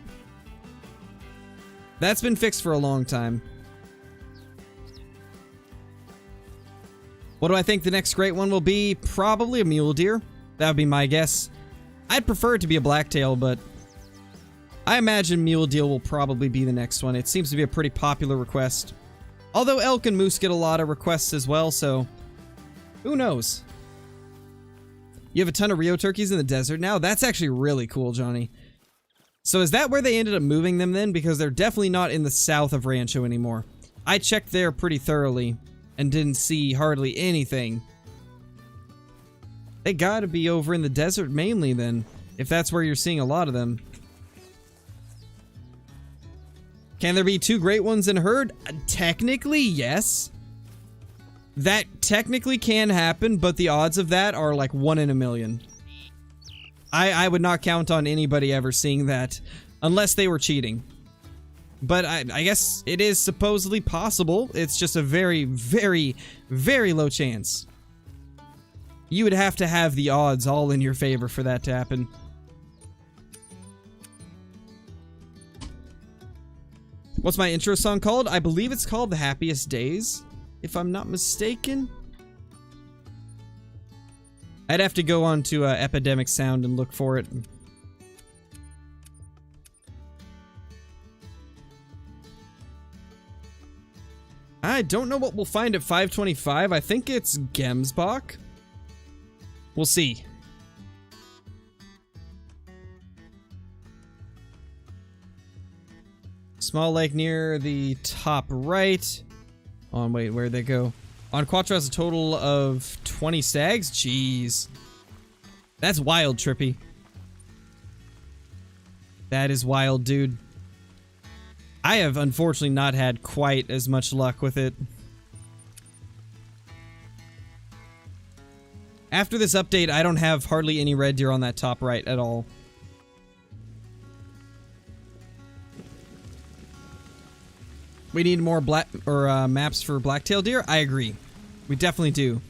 That's been fixed for a long time. What do I think the next great one will be? Probably a mule deer. That would be my guess. I'd prefer it to be a blacktail, but I imagine mule deer will probably be the next one. It seems to be a pretty popular request. Although elk and moose get a lot of requests as well, so who knows? You have a ton of Rio turkeys in the desert now? That's actually really cool, Johnny. So is that where they ended up moving them then? Because they're definitely not in the south of Rancho anymore. I checked there pretty thoroughly and didn't see hardly anything. They gotta be over in the desert mainly then, if that's where you're seeing a lot of them. Can there be 2 great ones in a herd? Technically, yes. That technically can happen, but the odds of that are like 1 in a million. I would not count on anybody ever seeing that, unless they were cheating. But I guess it is supposedly possible. It's just a very, very, very low chance. You would have to have the odds all in your favor for that to happen. What's my intro song called? I believe it's called The Happiest Days, if I'm not mistaken. I'd have to go on to Epidemic Sound and look for it. I don't know what we'll find at 525. I think it's Gemsbach. We'll see. Small lake near the top right. Oh, wait, where'd they go? On Quattro has a total of 20 stags? Jeez. That's wild, Trippy. That is wild, dude. I have unfortunately not had quite as much luck with it. After this update, I don't have hardly any red deer on that top right at all. We need more maps for blacktail deer? I agree. We definitely do.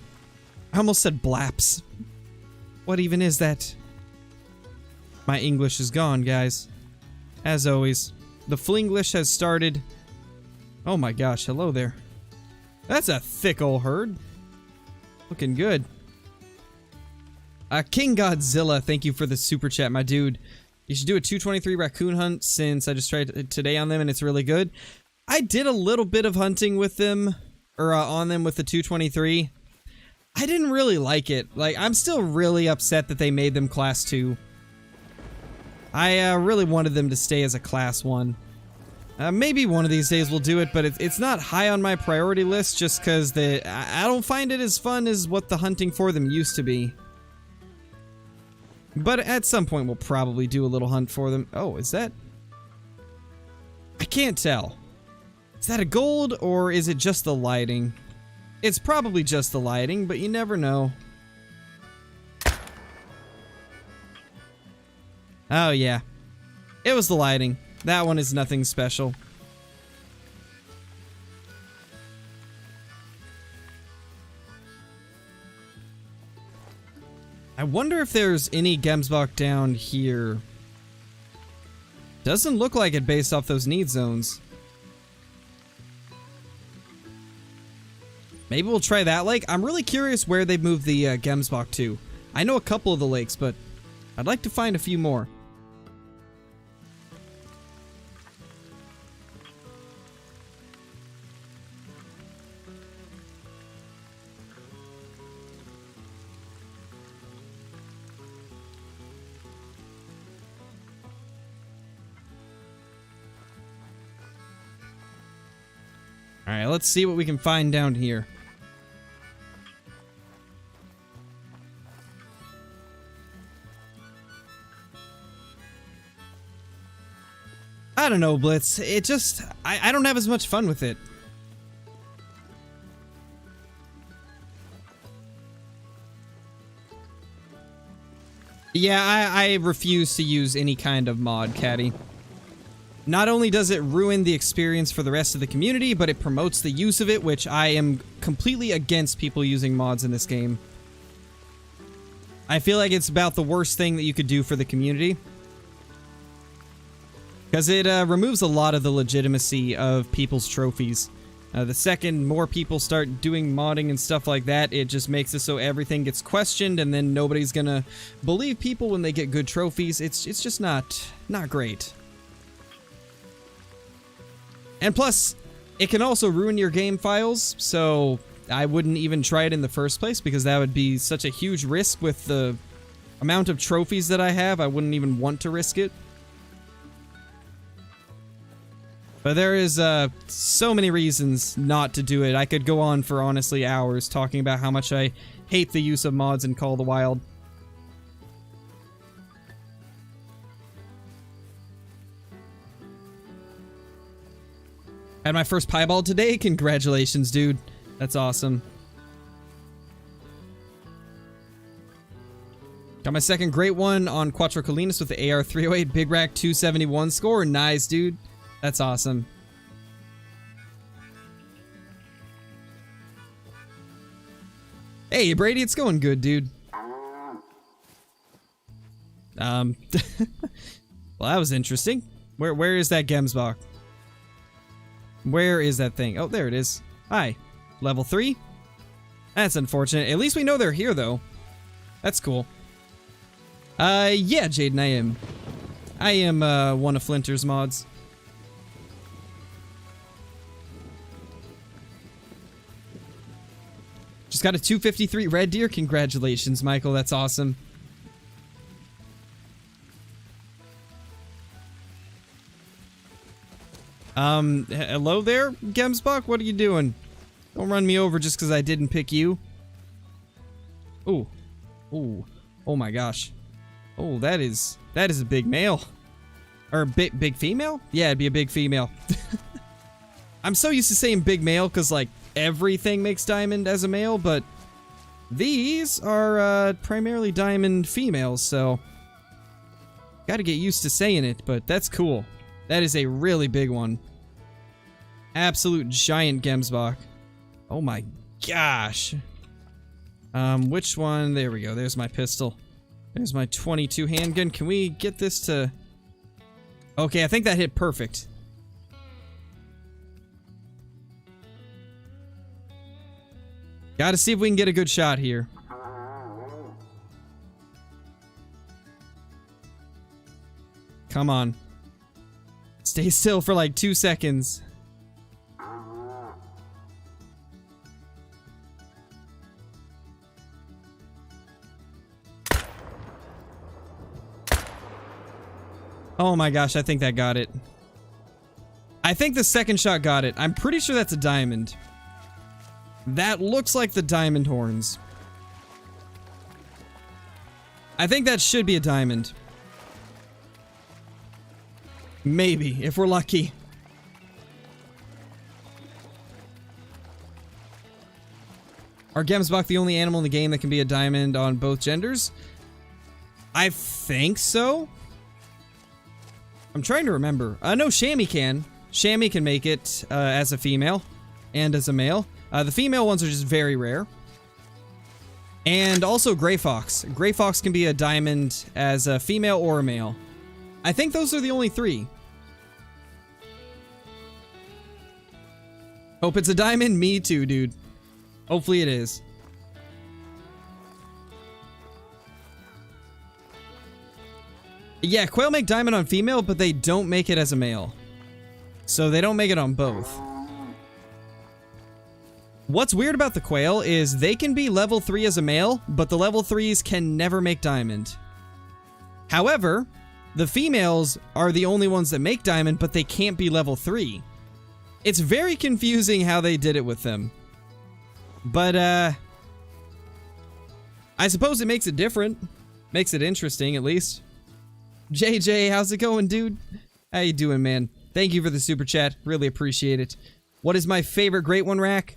I almost said blaps. What even is that? My English is gone, guys. As always. The Flinglish has started. Oh my gosh, hello there. That's a thick old herd. Looking good. King Godzilla, thank you for the super chat, my dude. You should do a 223 raccoon hunt since I just tried it today on them and it's really good. I did a little bit of hunting with them, or on them with the 223. I didn't really like it. Like, I'm still really upset that they made them class 2. I really wanted them to stay as a class 1. Maybe one of these days we'll do it, but it's not high on my priority list just because I don't find it as fun as what the hunting for them used to be. But at some point we'll probably do a little hunt for them. Oh, is that? I can't tell. Is that a gold, or is it just the lighting? It's probably just the lighting, but you never know. Oh, yeah. It was the lighting. That one is nothing special. I wonder if there's any Gemsbach down here. Doesn't look like it based off those need zones. Maybe we'll try that lake. I'm really curious where they've moved the Gemsbach to. I know a couple of the lakes, but I'd like to find a few more. Alright, let's see what we can find down here. I don't know, Blitz. It just... I don't have as much fun with it. Yeah, I refuse to use any kind of mod, Caddy. Not only does it ruin the experience for the rest of the community, but it promotes the use of it, which I am completely against people using mods in this game. I feel like it's about the worst thing that you could do for the community. Because it removes a lot of the legitimacy of people's trophies. The second more people start doing modding and stuff like that, it just makes it so everything gets questioned, and then nobody's gonna believe people when they get good trophies. It's just not great. And plus, it can also ruin your game files, so I wouldn't even try it in the first place, because that would be such a huge risk with the amount of trophies that I have. I wouldn't even want to risk it. But there is so many reasons not to do it. I could go on for honestly hours talking about how much I hate the use of mods in Call of the Wild. Had my first piebald today. Congratulations, dude. That's awesome. Got my second great one on Quattro Colinas with the AR-308 Big Rack 271 score. Nice, dude. That's awesome. Hey, Brady, it's going good, dude. Well, that was interesting. Where is that Gemsbach? Where is that thing? Oh, there it is. Hi. Level 3? That's unfortunate. At least we know they're here, though. That's cool. Yeah, Jaden, I am one of Flinter's mods. Just got a 253 red deer. Congratulations, Michael. That's awesome. Hello there, Gemsbach? What are you doing? Don't run me over just because I didn't pick you. Ooh. Ooh. Oh my gosh. Oh, that is a big male. Or big female? Yeah, it'd be a big female. I'm so used to saying big male because, like, everything makes diamond as a male, but these are primarily diamond females, so gotta get used to saying it, but that's cool. That is a really big one. Absolute giant Gemsbach. Oh my gosh. Which one? There we go. There's my pistol. There's my 22 handgun. Can we get this to... Okay, I think that hit perfect. Gotta see if we can get a good shot here. Come on. Stay still for like 2 seconds. Oh my gosh, I think that got it. I think the second shot got it. I'm pretty sure that's a diamond. That looks like the diamond horns. I think that should be a diamond. Maybe, if we're lucky. Are Gemsbach the only animal in the game that can be a diamond on both genders? I think so. I'm trying to remember. No, Shammy can. Shammy can make it as a female and as a male. The female ones are just very rare. And also Gray Fox. Gray Fox can be a diamond as a female or a male. I think those are the only 3. Hope it's a diamond. Me too, dude. Hopefully it is. Yeah, quail make diamond on female, but they don't make it as a male. So they don't make it on both. What's weird about the quail is they can be level 3 as a male, but the level 3s can never make diamond. However, the females are the only ones that make diamond, but they can't be level 3. It's very confusing how they did it with them. But, I suppose it makes it different. Makes it interesting, at least. JJ, how's it going, dude? How you doing, man? Thank you for the super chat. Really appreciate it. What is my favorite Great One rack?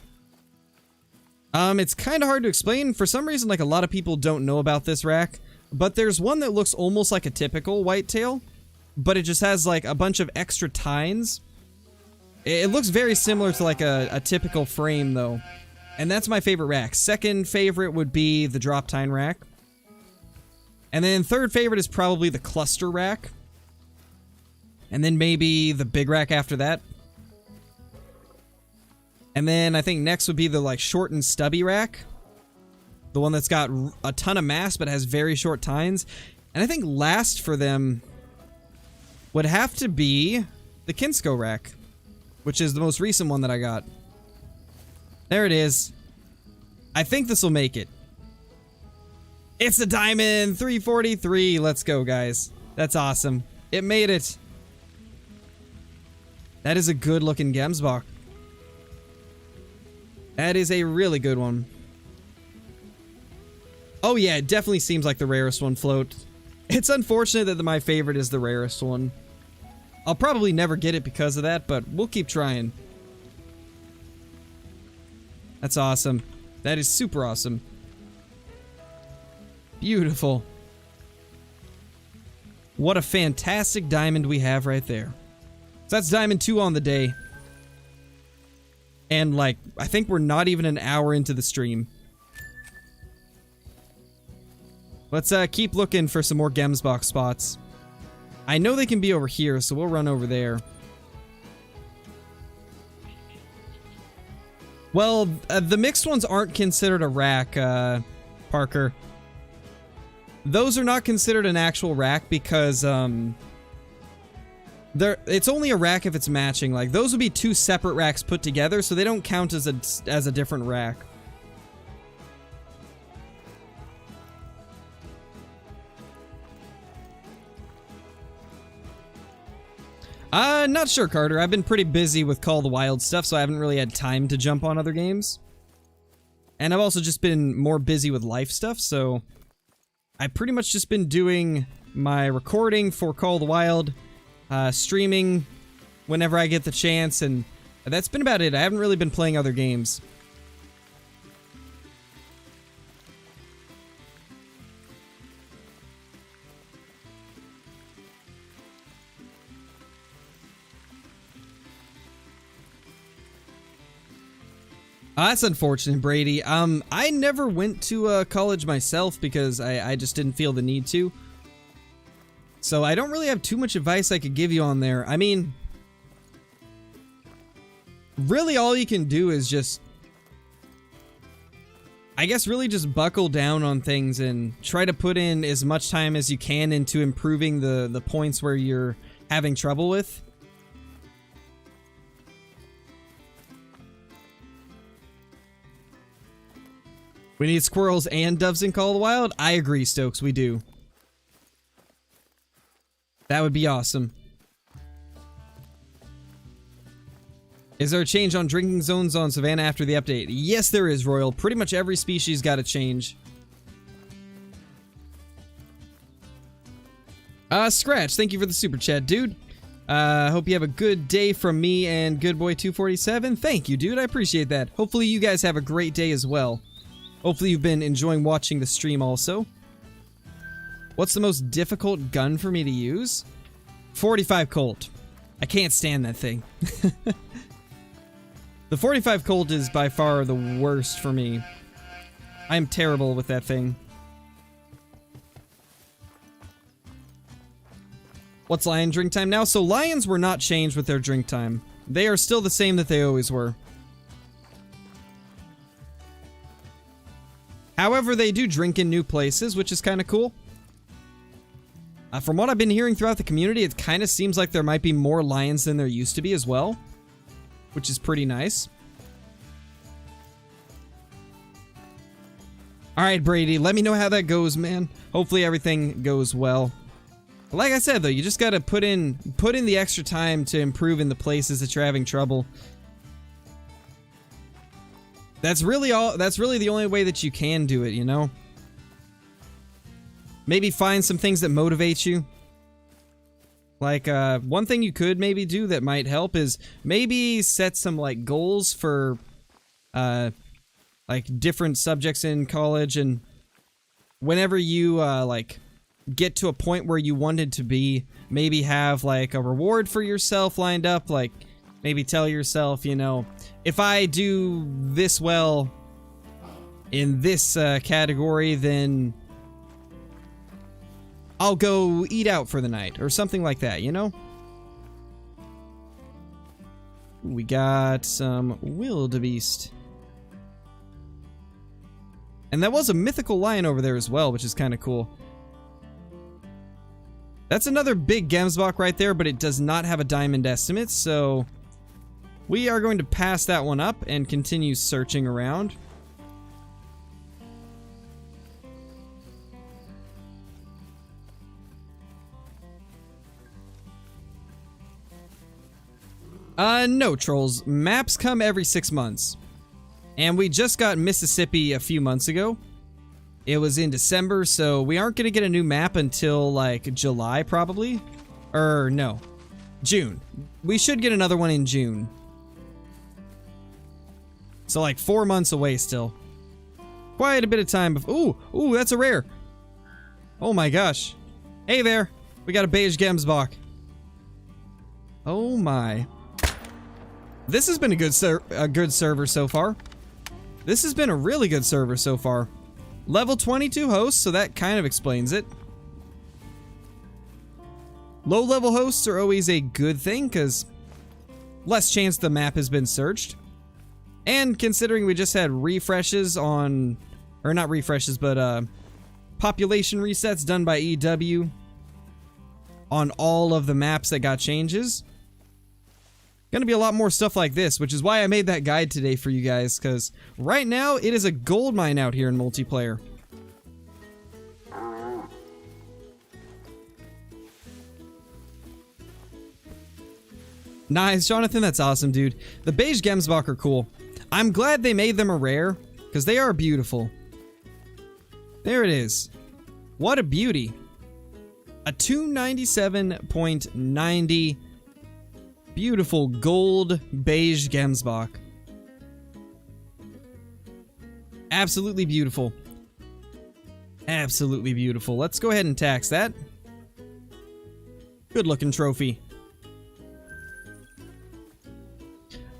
It's kind of hard to explain. For some reason, like, a lot of people don't know about this rack. But there's one that looks almost like a typical whitetail, but it just has like a bunch of extra tines. It looks very similar to like a typical frame though. And that's my favorite rack. Second favorite would be the drop tine rack. And then third favorite is probably the cluster rack. And then maybe the big rack after that. And then I think next would be the like short and stubby rack. The one that's got a ton of mass but has very short tines. And I think last for them would have to be the Kinsko rack, which is the most recent one that I got. There it is. I think this will make it. It's a diamond 343. Let's go, guys. That's awesome. It made it. That is a good looking Gemsbach. That is a really good one. Oh yeah, it definitely seems like the rarest one float. It's unfortunate that my favorite is the rarest one. I'll probably never get it because of that, but we'll keep trying. That's awesome. That is super awesome. Beautiful. What a fantastic diamond we have right there. So that's diamond 2 on the day. And like, I think we're not even an hour into the stream. Let's keep looking for some more Gemsbach spots. I know they can be over here, so we'll run over there. Well, the mixed ones aren't considered a rack, Parker. Those are not considered an actual rack because, it's only a rack if it's matching. Like, those would be 2 separate racks put together, so they don't count as a different rack. Not sure, Carter. I've been pretty busy with Call of the Wild stuff, so I haven't really had time to jump on other games. And I've also just been more busy with life stuff, so I've pretty much just been doing my recording for Call of the Wild, streaming whenever I get the chance, and that's been about it. I haven't really been playing other games. That's unfortunate, Brady. I never went to college myself because I just didn't feel the need to. So I don't really have too much advice I could give you on there. I mean, really all you can do is just, I guess really just buckle down on things and try to put in as much time as you can into improving the points where you're having trouble with. We need squirrels and doves in Call of the Wild? I agree, Stokes, we do. That would be awesome. Is there a change on drinking zones on Savannah after the update? Yes, there is, Royal. Pretty much every species got a change. Scratch, thank you for the super chat, dude. Hope you have a good day from me and Goodboy247. Thank you, dude. I appreciate that. Hopefully you guys have a great day as well. Hopefully you've been enjoying watching the stream also. What's the most difficult gun for me to use? 45 Colt. I can't stand that thing. The 45 Colt is by far the worst for me. I'm terrible with that thing. What's lion drink time now? So lions were not changed with their drink time. They are still the same that they always were. However, they do drink in new places, which is kind of cool. From what I've been hearing throughout the community, it kind of seems like there might be more lions than there used to be as well, which is pretty nice. Alright, Brady, let me know how that goes, man. Hopefully everything goes well. Like I said, though, you just gotta put in the extra time to improve in the places that you're having trouble. That's really the only way that you can do it, you know? Maybe find some things that motivate you. Like, one thing you could maybe do that might help is maybe set some, like, goals for, like, different subjects in college and whenever you, like, get to a point where you wanted to be, maybe have, like, a reward for yourself lined up, like, maybe tell yourself, you know, if I do this well in this category, then I'll go eat out for the night, or something like that, you know? We got some Wildebeest. And that was a mythical lion over there as well, which is kind of cool. That's another big Gemsbok right there, but it does not have a diamond estimate, so we are going to pass that one up and continue searching around. No, trolls. Maps come every 6 months. And we just got Mississippi a few months ago. It was in December, so we aren't going to get a new map until, like, July, probably. Or, no. June. We should get another one in June. So, like, 4 months away still. Quite a bit of time before. Ooh, that's a rare. Oh my gosh. Hey there. We got a beige Gemsbok. Oh my. This has been a good server so far. This has been a really good server so far. Level 22 hosts, so that kind of explains it. Low-level hosts are always a good thing, because less chance the map has been searched. And considering we just had refreshes on... Or not refreshes, but population resets done by EW on all of the maps that got changes. Gonna be a lot more stuff like this, which is why I made that guide today for you guys, because right now it is a gold mine out here in multiplayer. Nice, Jonathan, that's awesome, dude. The beige Gemsbok are cool. I'm glad they made them a rare, because they are beautiful. There it is. What a beauty. A 297.90 beautiful gold beige Gemsbok. Absolutely beautiful. Absolutely beautiful. Let's go ahead and tax that. Good looking trophy.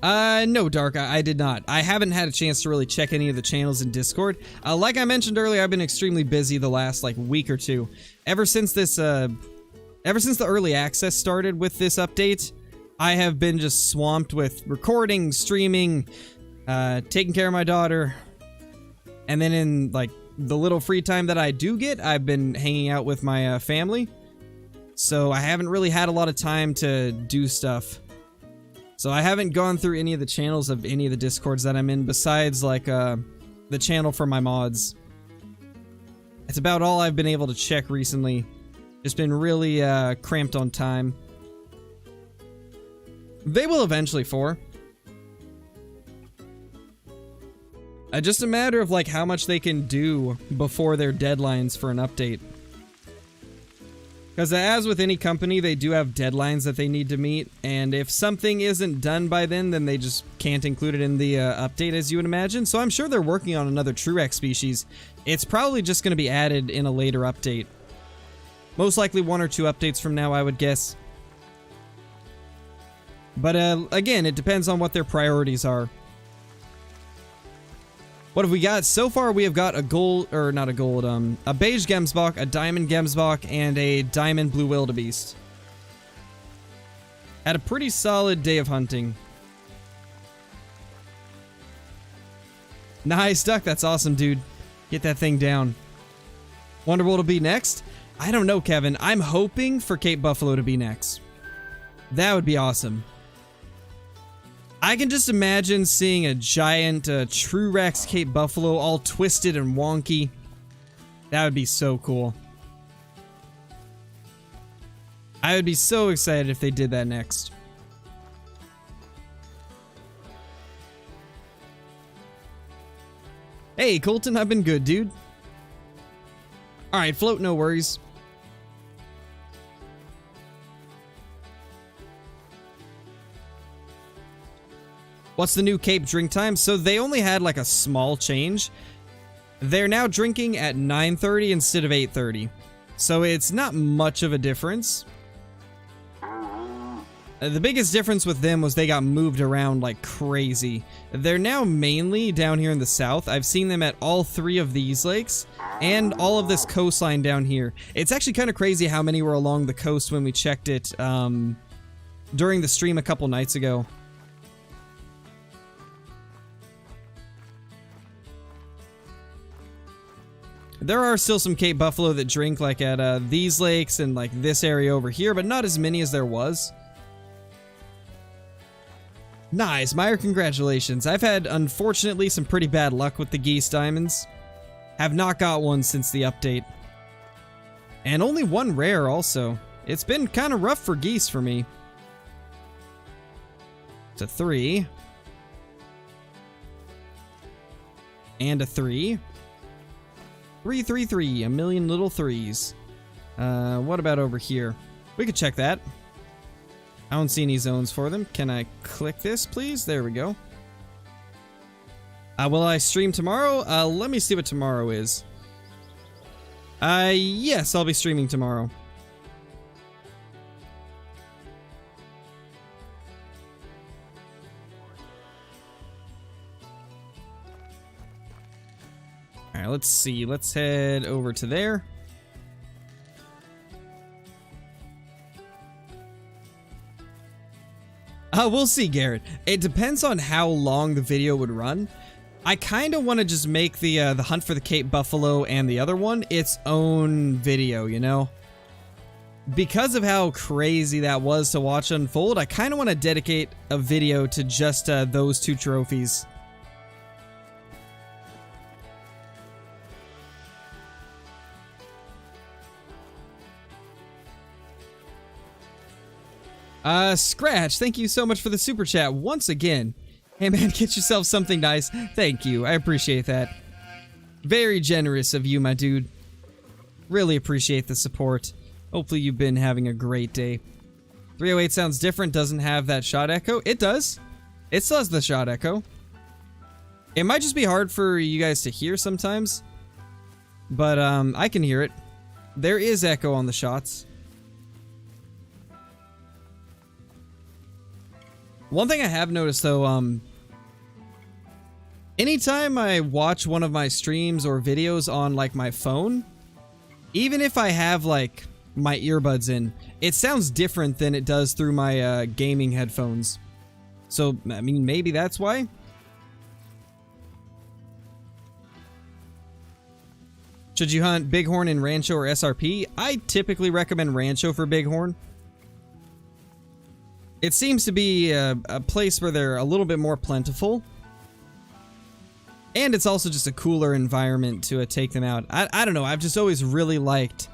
No, Dark, I did not. I haven't had a chance to really check any of the channels in Discord. Like I mentioned earlier, I've been extremely busy the last, like, week or two. Ever since the early access started with this update, I have been just swamped with recording, streaming, taking care of my daughter, and then in, like, the little free time that I do get, I've been hanging out with my family. So I haven't really had a lot of time to do stuff. So I haven't gone through any of the channels of any of the Discords that I'm in, besides, like, the channel for my mods. It's about all I've been able to check recently. Just been really, cramped on time. They will eventually, just a matter of, like, how much they can do before their deadlines for an update. Because as with any company, they do have deadlines that they need to meet, and if something isn't done by then they just can't include it in the update, as you would imagine. So I'm sure they're working on another Truex species. It's probably just going to be added in a later update. Most likely 1 or 2 updates from now, I would guess. But again, it depends on what their priorities are. What have we got? So far, we have got a gold, or not a gold, a beige Gemsbok, a diamond Gemsbok, and a diamond blue Wildebeest. Had a pretty solid day of hunting. Nice, Duck. That's awesome, dude. Get that thing down. Wonder what'll be next? I don't know, Kevin. I'm hoping for Cape Buffalo to be next. That would be awesome. I can just imagine seeing a giant Truex Cape Buffalo all twisted and wonky. That would be so cool. I would be so excited if they did that next. Hey, Colton, I've been good, dude. Alright, float, no worries. What's the new Cape drink time? So they only had like a small change. They're now drinking at 9:30 instead of 8:30. So it's not much of a difference. The biggest difference with them was they got moved around like crazy. They're now mainly down here in the south. I've seen them at all 3 of these lakes and all of this coastline down here. It's actually kind of crazy how many were along the coast when we checked it during the stream a couple nights ago. There are still some Cape Buffalo that drink like at these lakes and like this area over here, but not as many as there was. Nice, Meyer, congratulations. I've had, unfortunately, some pretty bad luck with the Geese diamonds. Have not got one since the update. And only 1 rare, also. It's been kind of rough for Geese for me. It's a 3. And a 3. 3, 3, 3. A million little 3s. What about over here? We could check that. I don't see any zones for them. Can I click this, please? There we go. Will I stream tomorrow? Let me see what tomorrow is. Yes, I'll be streaming tomorrow. Alright, let's see. Let's head over to there. We'll see, Garrett. It depends on how long the video would run. I kind of want to just make the hunt for the Cape Buffalo and the other one its own video, you know? Because of how crazy that was to watch unfold, I kind of want to dedicate a video to just those 2 trophies. Scratch, thank you so much for the super chat once again. Hey man, get yourself something nice. Thank you, I appreciate that. Very generous of you, my dude. Really appreciate the support. Hopefully you've been having a great day. 308 sounds different, doesn't have that shot echo. It does. It still has the shot echo. It might just be hard for you guys to hear sometimes. But, I can hear it. There is echo on the shots. One thing I have noticed though, anytime I watch one of my streams or videos on like my phone, even if I have like my earbuds in, it sounds different than it does through my gaming headphones. So, I mean, maybe that's why. Should you hunt bighorn in Rancho or SRP? I typically recommend Rancho for bighorn. It seems to be a place where they're a little bit more plentiful. And it's also just a cooler environment to take them out. I don't know, I've just always really liked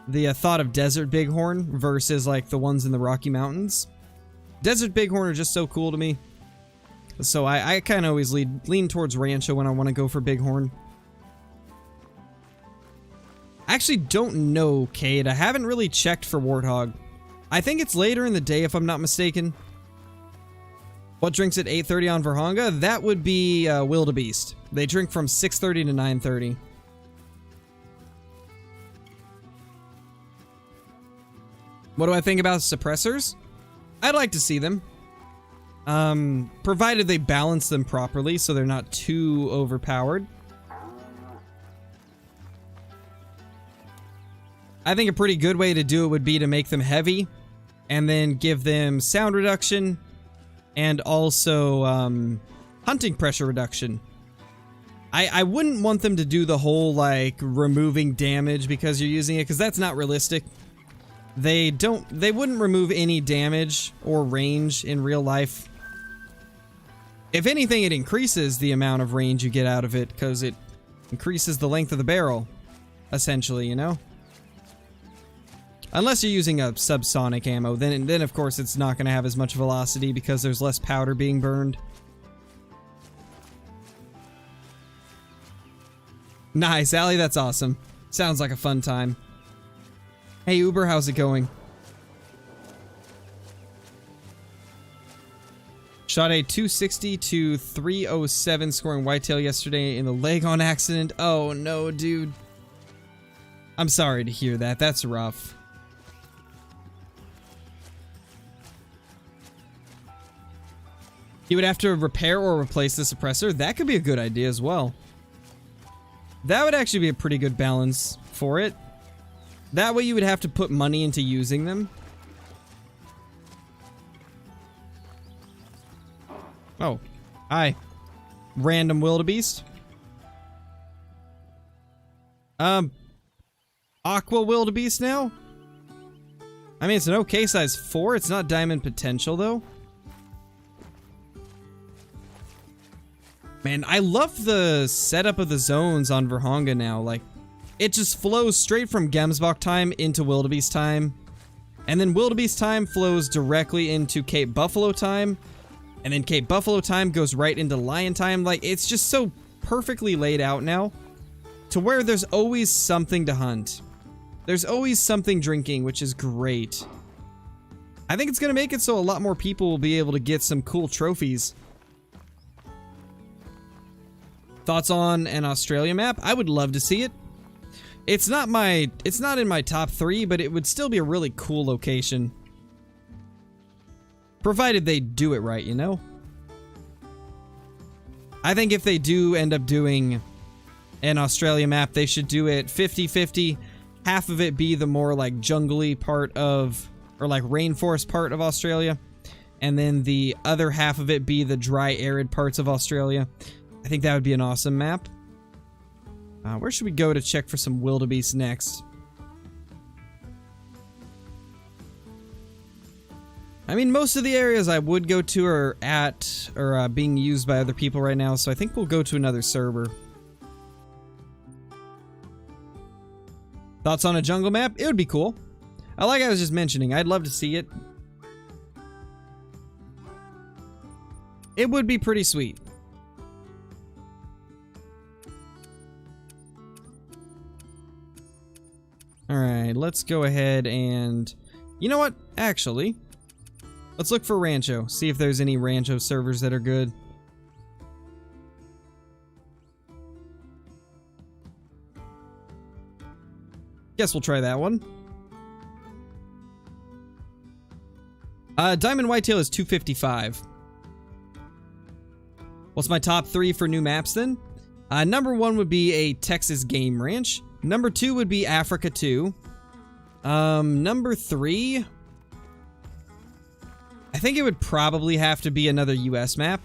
the thought of desert bighorn versus like the ones in the Rocky Mountains. Desert bighorn are just so cool to me. So I kind of always lean towards Rancho when I want to go for bighorn. I actually don't know, Cade. I haven't really checked for warthog. I think it's later in the day if I'm not mistaken. What drinks at 8:30 on Virhonga? That would be Wildebeest. They drink from 6:30 to 9:30. What do I think about suppressors? I'd like to see them. Provided they balance them properly so they're not too overpowered. I think a pretty good way to do it would be to make them heavy and then give them sound reduction and also hunting pressure reduction. I wouldn't want them to do the whole like removing damage because you're using it, because that's not realistic. They wouldn't remove any damage or range in real life. If anything, it increases the amount of range you get out of it because it increases the length of the barrel, essentially, you know? Unless you're using a subsonic ammo, then of course it's not going to have as much velocity because there's less powder being burned. Nice, Allie, that's awesome. Sounds like a fun time. Hey Uber, how's it going? Shot a 260 to 307 scoring whitetail yesterday in the leg on accident. Oh no, dude. I'm sorry to hear that. That's rough. You would have to repair or replace the suppressor. That could be a good idea as well. That would actually be a pretty good balance for it. That way you would have to put money into using them. Oh, hi. Random wildebeest. Aqua wildebeest now? I mean, it's an okay size 4. It's not diamond potential, though. Man, I love the setup of the zones on Virhonga now. Like, it just flows straight from Gemsbok time into wildebeest time. And then wildebeest time flows directly into Cape Buffalo time. And then Cape Buffalo time goes right into lion time. Like, it's just so perfectly laid out now to where there's always something to hunt. There's always something drinking, which is great. I think it's going to make it so a lot more people will be able to get some cool trophies. Thoughts on an Australia map? I would love to see it. It's not in my top 3, but it would still be a really cool location. Provided they do it right, you know? I think if they do end up doing an Australia map, they should do it 50-50. Half of it be the more like jungly part of, or like rainforest part of Australia. And then the other half of it be the dry, arid parts of Australia. I think that would be an awesome map. Where should we go to check for some wildebeest next? I mean, most of the areas I would go to are being used by other people right now, so I think we'll go to another server. Thoughts on a jungle map? It would be cool. Like I was just mentioning, I'd love to see it. It would be pretty sweet. Alright, let's go ahead and... You know what? Actually... Let's look for Rancho. See if there's any Rancho servers that are good. Guess we'll try that one. Diamond Whitetail is 255. What's my top 3 for new maps then? Number 1 would be a Texas Game Ranch. Number 2 would be Africa 2. Number 3... I think it would probably have to be another US map.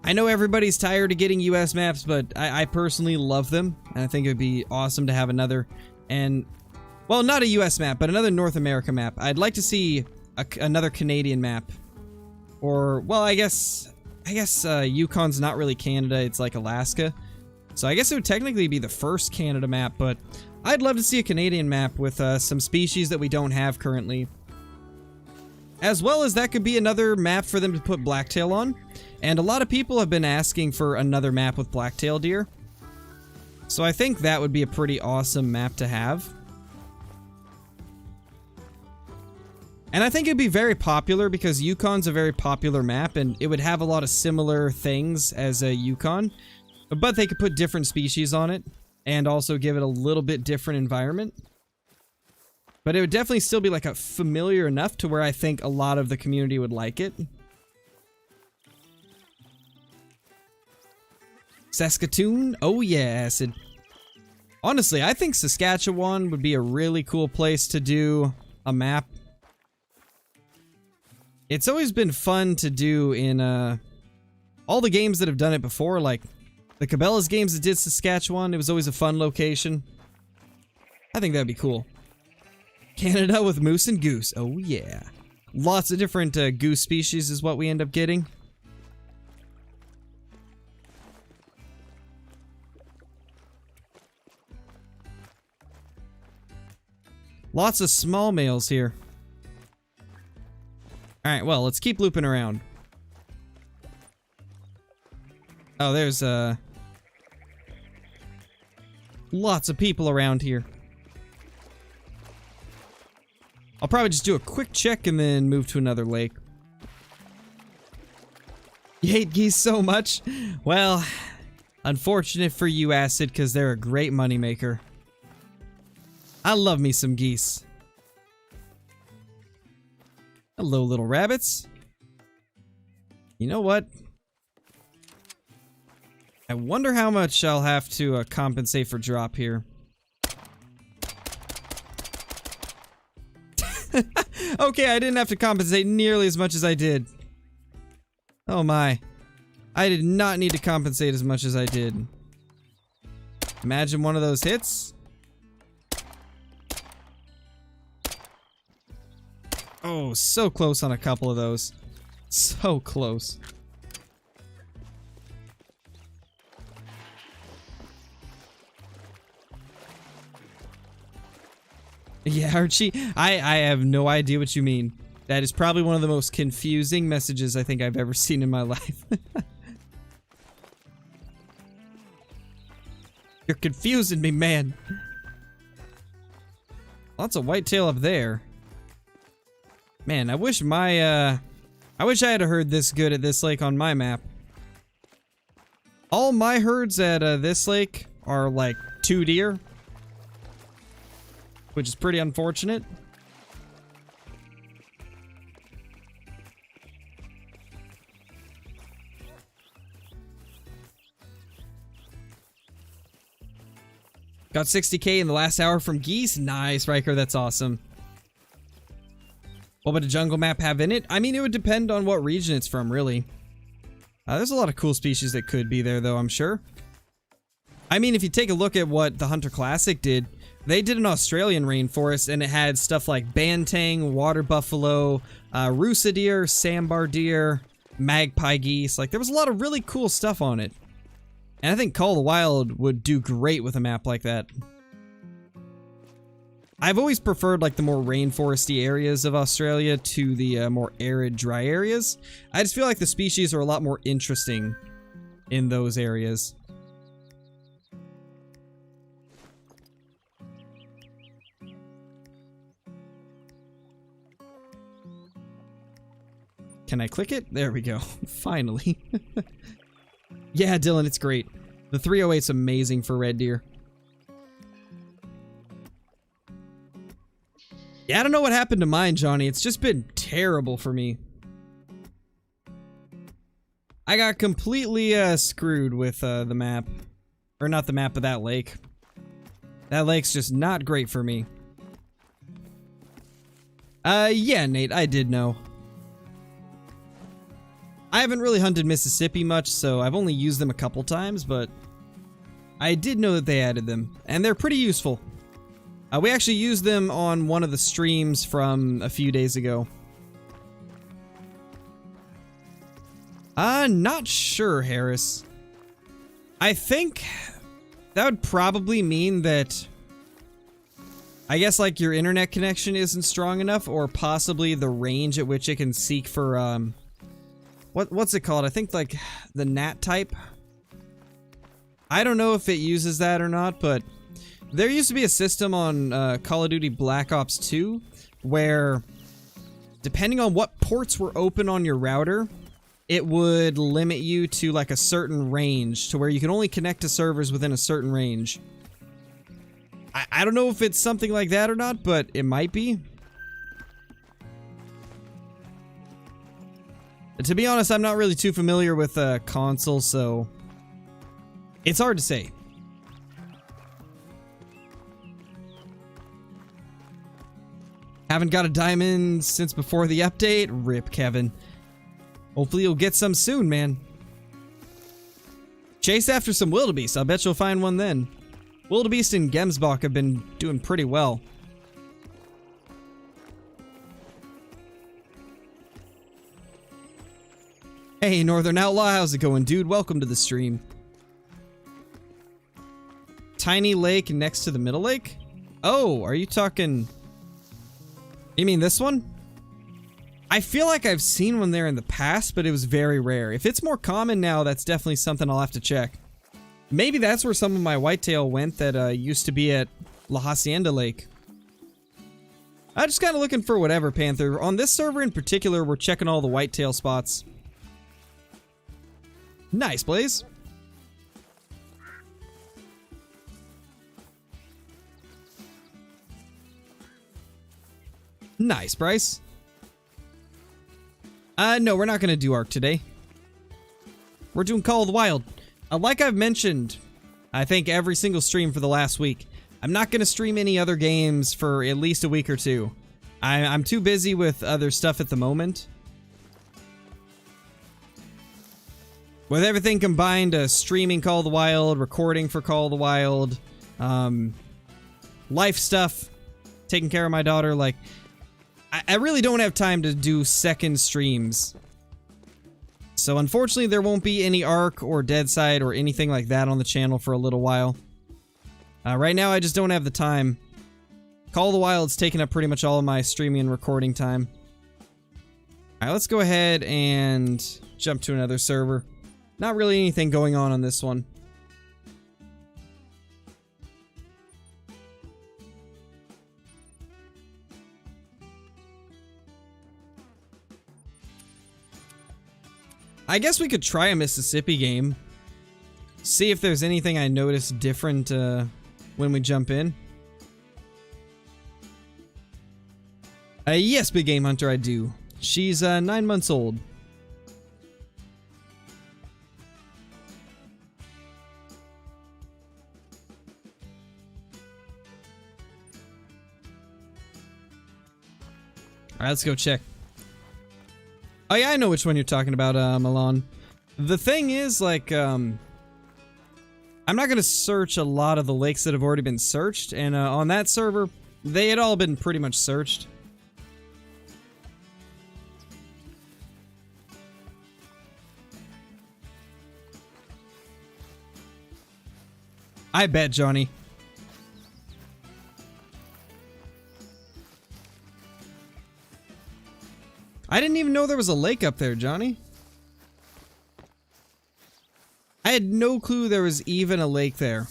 I know everybody's tired of getting US maps, but I personally love them. And I think it would be awesome to have another, and, well, not a US map, but another North America map. I'd like to see another Canadian map. Or, well, I guess Yukon's not really Canada, it's like Alaska. So I guess it would technically be the first Canada map, but I'd love to see a Canadian map with some species that we don't have currently. As well as that could be another map for them to put blacktail on. And a lot of people have been asking for another map with blacktail deer. So I think that would be a pretty awesome map to have. And I think it'd be very popular because Yukon's a very popular map and it would have a lot of similar things as a Yukon. But they could put different species on it and also give it a little bit different environment. But it would definitely still be like a familiar enough to where I think a lot of the community would like it. Saskatoon? Oh yeah, Acid. Honestly, I think Saskatchewan would be a really cool place to do a map. It's always been fun to do in all the games that have done it before, like the Cabela's games that did Saskatchewan. It was always a fun location. I think that'd be cool. Canada with moose and goose. Oh yeah. Lots of different goose species is what we end up getting. Lots of small males here. Alright, well, let's keep looping around. Oh, there's lots of people around here. I'll probably just do a quick check and then move to another lake. You hate geese so much? Well, unfortunate for you, Acid, because they're a great moneymaker. I love me some geese. Hello, little rabbits. You know what? I wonder how much I'll have to compensate for drop here. Okay, I didn't have to compensate nearly as much as I did. Oh my. I did not need to compensate as much as I did. Imagine one of those hits. Oh, so close on a couple of those. So close. Yeah, Archie, I have no idea what you mean. That is probably one of the most confusing messages I think I've ever seen in my life. You're confusing me, man. Lots of whitetail up there. Man, I wish I had a herd this good at this lake on my map. All my herds at this lake are like 2 deer. Which is pretty unfortunate. Got 60k in the last hour from Geese. Nice, Riker, that's awesome. What would a jungle map have in it? I mean, it would depend on what region it's from, really. There's a lot of cool species that could be there, though, I'm sure. I mean, if you take a look at what the Hunter Classic did, they did an Australian rainforest, and it had stuff like bantang, water buffalo, rusa deer, sambar deer, magpie geese. Like, there was a lot of really cool stuff on it. And I think Call of the Wild would do great with a map like that. I've always preferred, like, the more rainforesty areas of Australia to the more arid, dry areas. I just feel like the species are a lot more interesting in those areas. Can I click it? There we go. Finally. Yeah, Dylan, it's great. The 308's amazing for red deer. Yeah, I don't know what happened to mine, Johnny. It's just been terrible for me. I got completely screwed with the map. Or not the map, but that lake. That lake's just not great for me. Yeah, Nate, I did know. I haven't really hunted Mississippi much, so I've only used them a couple times, but I did know that they added them, and they're pretty useful. We actually used them on one of the streams from a few days ago. Not sure, Harris. I think that would probably mean that, I guess, like, your internet connection isn't strong enough, or possibly the range at which it can seek for, what's it called? I think, like, the NAT type. I don't know if it uses that or not, but there used to be a system on Call of Duty Black Ops 2 where, depending on what ports were open on your router, it would limit you to, like, a certain range, to where you can only connect to servers within a certain range. I don't know if it's something like that or not, but it might be. To be honest, I'm not really too familiar with console, so it's hard to say. Haven't got a diamond since before the update. Rip, Kevin. Hopefully you'll get some soon, man. Chase after some wildebeest. I'll bet you'll find one then. Wildebeest and Gemsbach have been doing pretty well. Hey, Northern Outlaw, how's it going, dude? Welcome to the stream. Tiny lake next to the middle lake? Oh, are you talking... You mean this one? I feel like I've seen one there in the past, but it was very rare. If it's more common now, that's definitely something I'll have to check. Maybe that's where some of my whitetail went that used to be at La Hacienda Lake. I'm just kind of looking for whatever, Panther. On this server in particular, we're checking all the whitetail spots. Nice, Blaze. Nice, Bryce. No, we're not going to do Ark today. We're doing Call of the Wild. Like I've mentioned, I think every single stream for the last week, I'm not going to stream any other games for at least a week or two. I'm too busy with other stuff at the moment. With everything combined, streaming Call of the Wild, recording for Call of the Wild, life stuff, taking care of my daughter, like, I really don't have time to do second streams. So unfortunately, there won't be any Ark or Deadside or anything like that on the channel for a little while. Right now, I just don't have the time. Call of the Wild's taking up pretty much all of my streaming and recording time. Alright, let's go ahead and jump to another server. Not really anything going on this one. I guess we could try a Mississippi game. See if there's anything I noticed different when we jump in. Yes, Big Game Hunter, I do. She's 9 months old. Alright, let's go check. Oh yeah, I know which one you're talking about, Milan. The thing is, like, I'm not gonna search a lot of the lakes that have already been searched, and on that server, they had all been pretty much searched. I bet, Johnny. I didn't even know there was a lake up there, Johnny. I had no clue there was even a lake there.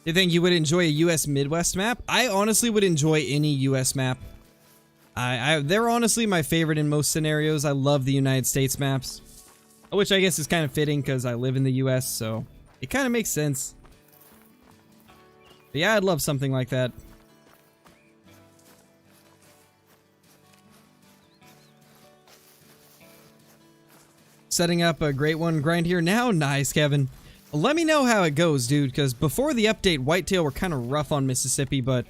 You think you would enjoy a US Midwest map? I honestly would enjoy any US map. They're honestly my favorite in most scenarios. I love the United States maps. Which I guess is kind of fitting because I live in the US, so it kind of makes sense. But yeah, I'd love something like that. Setting up a great one grind here now. Nice, Kevin. Let me know how it goes, dude, because before the update, Whitetail were kind of rough on Mississippi, but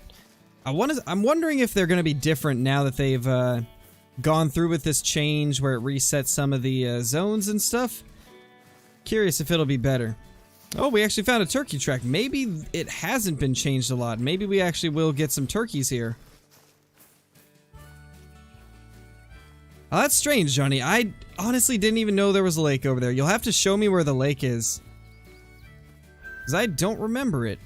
I'm wondering if they're going to be different now that they've gone through with this change where it resets some of the zones and stuff. Curious if it'll be better. Oh, we actually found a turkey track. Maybe it hasn't been changed a lot. Maybe we actually will get some turkeys here. Oh, that's strange, Johnny. I honestly didn't even know there was a lake over there. You'll have to show me where the lake is, because I don't remember it.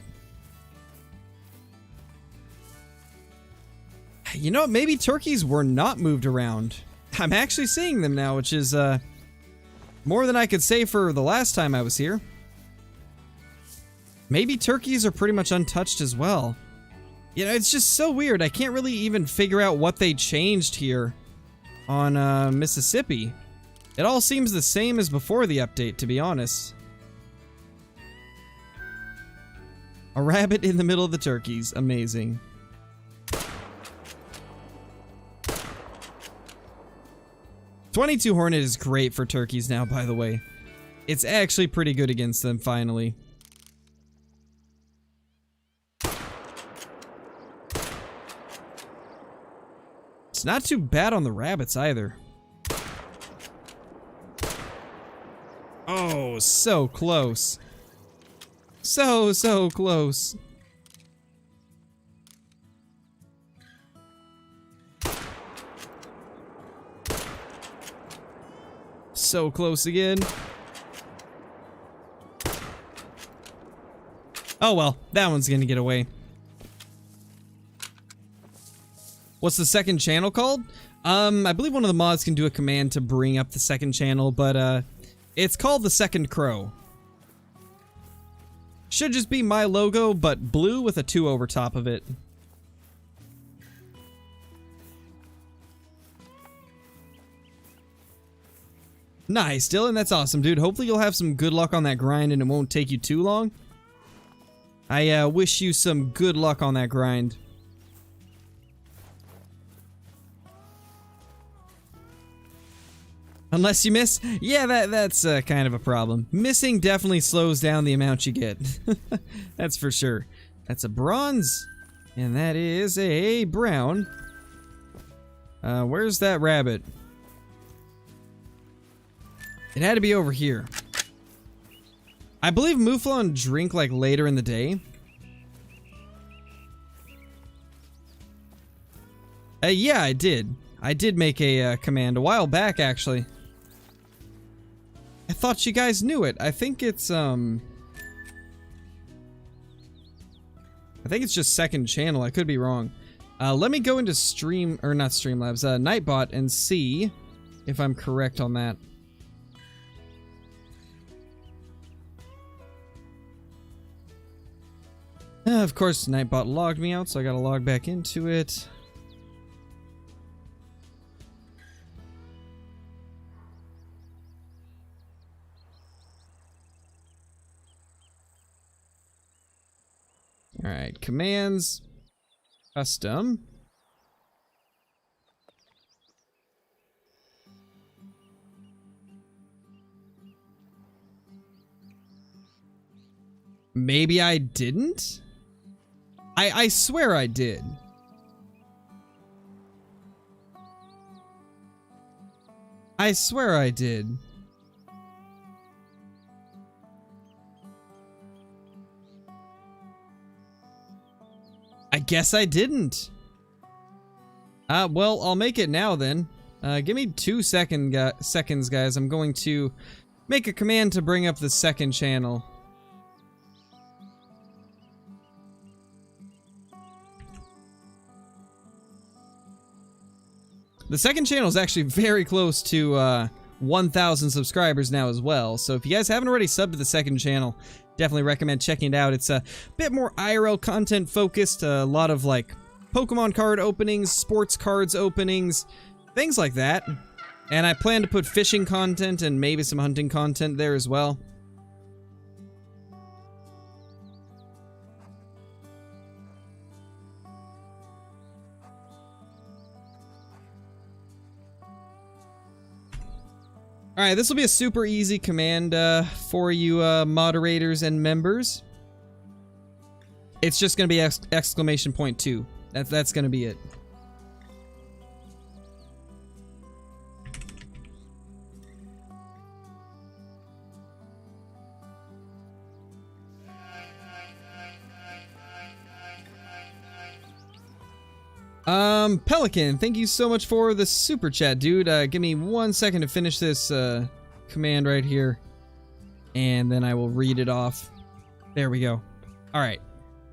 You know, maybe turkeys were not moved around. I'm actually seeing them now, which is more than I could say for the last time I was here. Maybe turkeys are pretty much untouched as well. You know, it's just so weird. I can't really even figure out what they changed here on Mississippi. It all seems the same as before the update, to be honest. A rabbit in the middle of the turkeys. Amazing. .22 Hornet is great for turkeys now, by the way. It's actually pretty good against them, finally. It's not too bad on the rabbits, either. Oh, so close. So close. So close again. Oh well, that one's gonna get away. What's the second channel called? I believe one of the mods can do a command to bring up the second channel, but it's called the Second Crow. Should just be my logo, but blue with a 2 over top of it. Nice, Dylan. That's awesome, dude. Hopefully you'll have some good luck on that grind and it won't take you too long. I wish you some good luck on that grind. Unless you miss? Yeah, that's kind of a problem. Missing definitely slows down the amount you get. That's for sure. That's a bronze. And that is a brown. Where's that rabbit? It had to be over here. I believe Mouflon drink like later in the day. Yeah, I did. I did make a command a while back, actually. I thought you guys knew it. I think it's just second channel. I could be wrong. Let me go into not Streamlabs, Nightbot and see if I'm correct on that. Of course, Nightbot logged me out, so I gotta log back into it. Alright, commands, custom. Maybe I didn't? I swear I did. I swear I did. I guess I didn't. Well, I'll make it now then. Give me 2 seconds, guys. I'm going to make a command to bring up the second channel. The second channel is actually very close to 1,000 subscribers now as well. So if you guys haven't already subbed to the second channel, definitely recommend checking it out. It's a bit more IRL content focused, a lot of like Pokemon card openings, sports cards openings, things like that. And I plan to put fishing content and maybe some hunting content there as well. Alright, this will be a super easy command for you moderators and members. It's just going to be exclamation point 2. That's going to be it. Pelican, thank you so much for the super chat, dude. Give me 1 second to finish this command right here, and then I will read it off. There we go. Alright.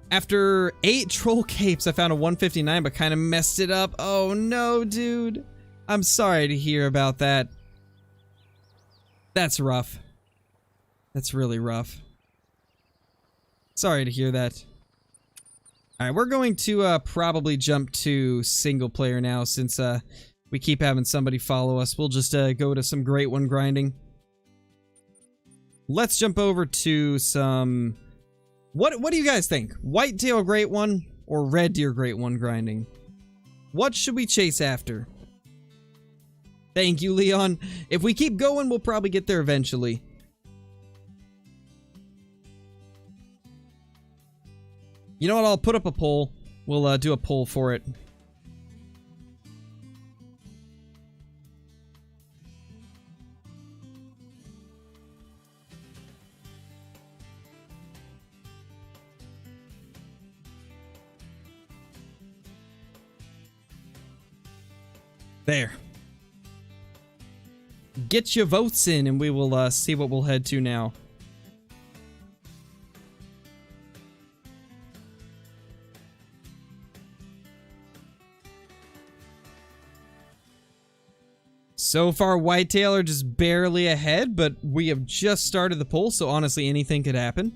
After 8 troll capes, I found a 159, but kind of messed it up. Oh no, dude. I'm sorry to hear about that. That's rough. That's really rough. Sorry to hear that. Alright, we're going to probably jump to single player now since we keep having somebody follow us. We'll just go to some Great One grinding. Let's jump over to some... What do you guys think? Whitetail Great One or Red Deer Great One grinding? What should we chase after? Thank you, Leon. If we keep going, we'll probably get there eventually. You know what? I'll put up a poll. We'll do a poll for it. There. Get your votes in and we will see what we'll head to now. So far, Whitetail are just barely ahead, but we have just started the poll, so honestly, anything could happen.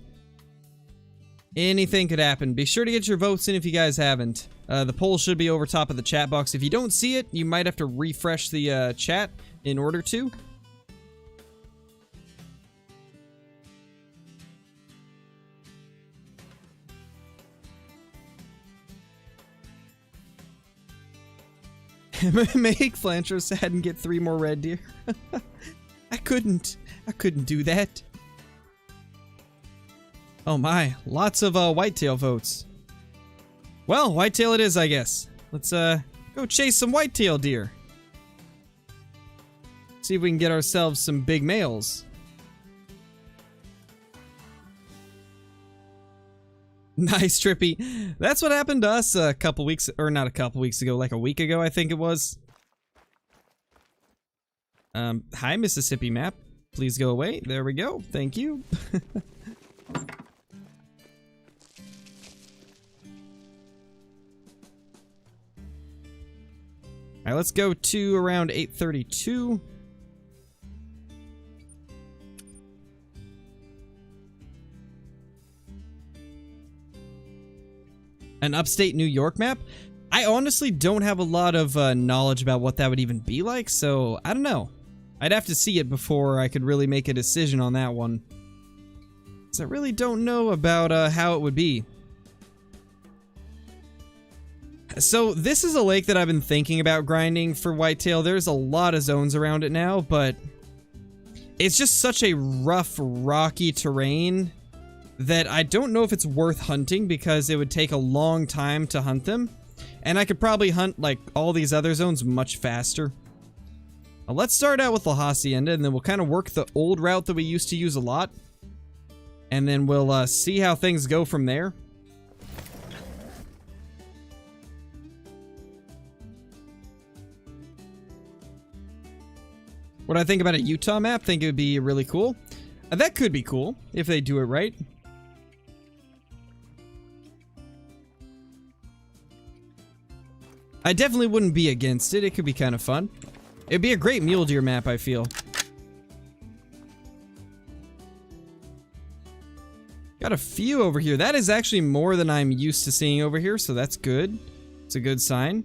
Anything could happen. Be sure to get your votes in if you guys haven't. The poll should be over top of the chat box. If you don't see it, you might have to refresh the chat in order to. Make Flancher sad and get 3 more red deer. I couldn't do that. Oh my, lots of whitetail votes. Well, whitetail it is, I guess. Let's go chase some whitetail deer. See if we can get ourselves some big males. Nice, Trippy. That's what happened to us a couple weeks, or not a couple weeks ago, like a week ago, I think it was. Hi, Mississippi map. Please go away. There we go. Thank you. Alright, let's go to around 8:32. An upstate New York map? I honestly don't have a lot of knowledge about what that would even be like, so I don't know. I'd have to see it before I could really make a decision on that one. Because I really don't know about how it would be. So this is a lake that I've been thinking about grinding for whitetail. There's a lot of zones around it now, but it's just such a rough, rocky terrain that I don't know if it's worth hunting because it would take a long time to hunt them. And I could probably hunt like all these other zones much faster. Let's start out with La Hacienda and then we'll kind of work the old route that we used to use a lot. And then we'll see how things go from there. What do I think about a Utah map? Think it would be really cool. That could be cool if they do it right. I definitely wouldn't be against it. It could be kind of fun. It'd be a great mule deer map, I feel. Got a few over here. That is actually more than I'm used to seeing over here, so that's good. It's a good sign.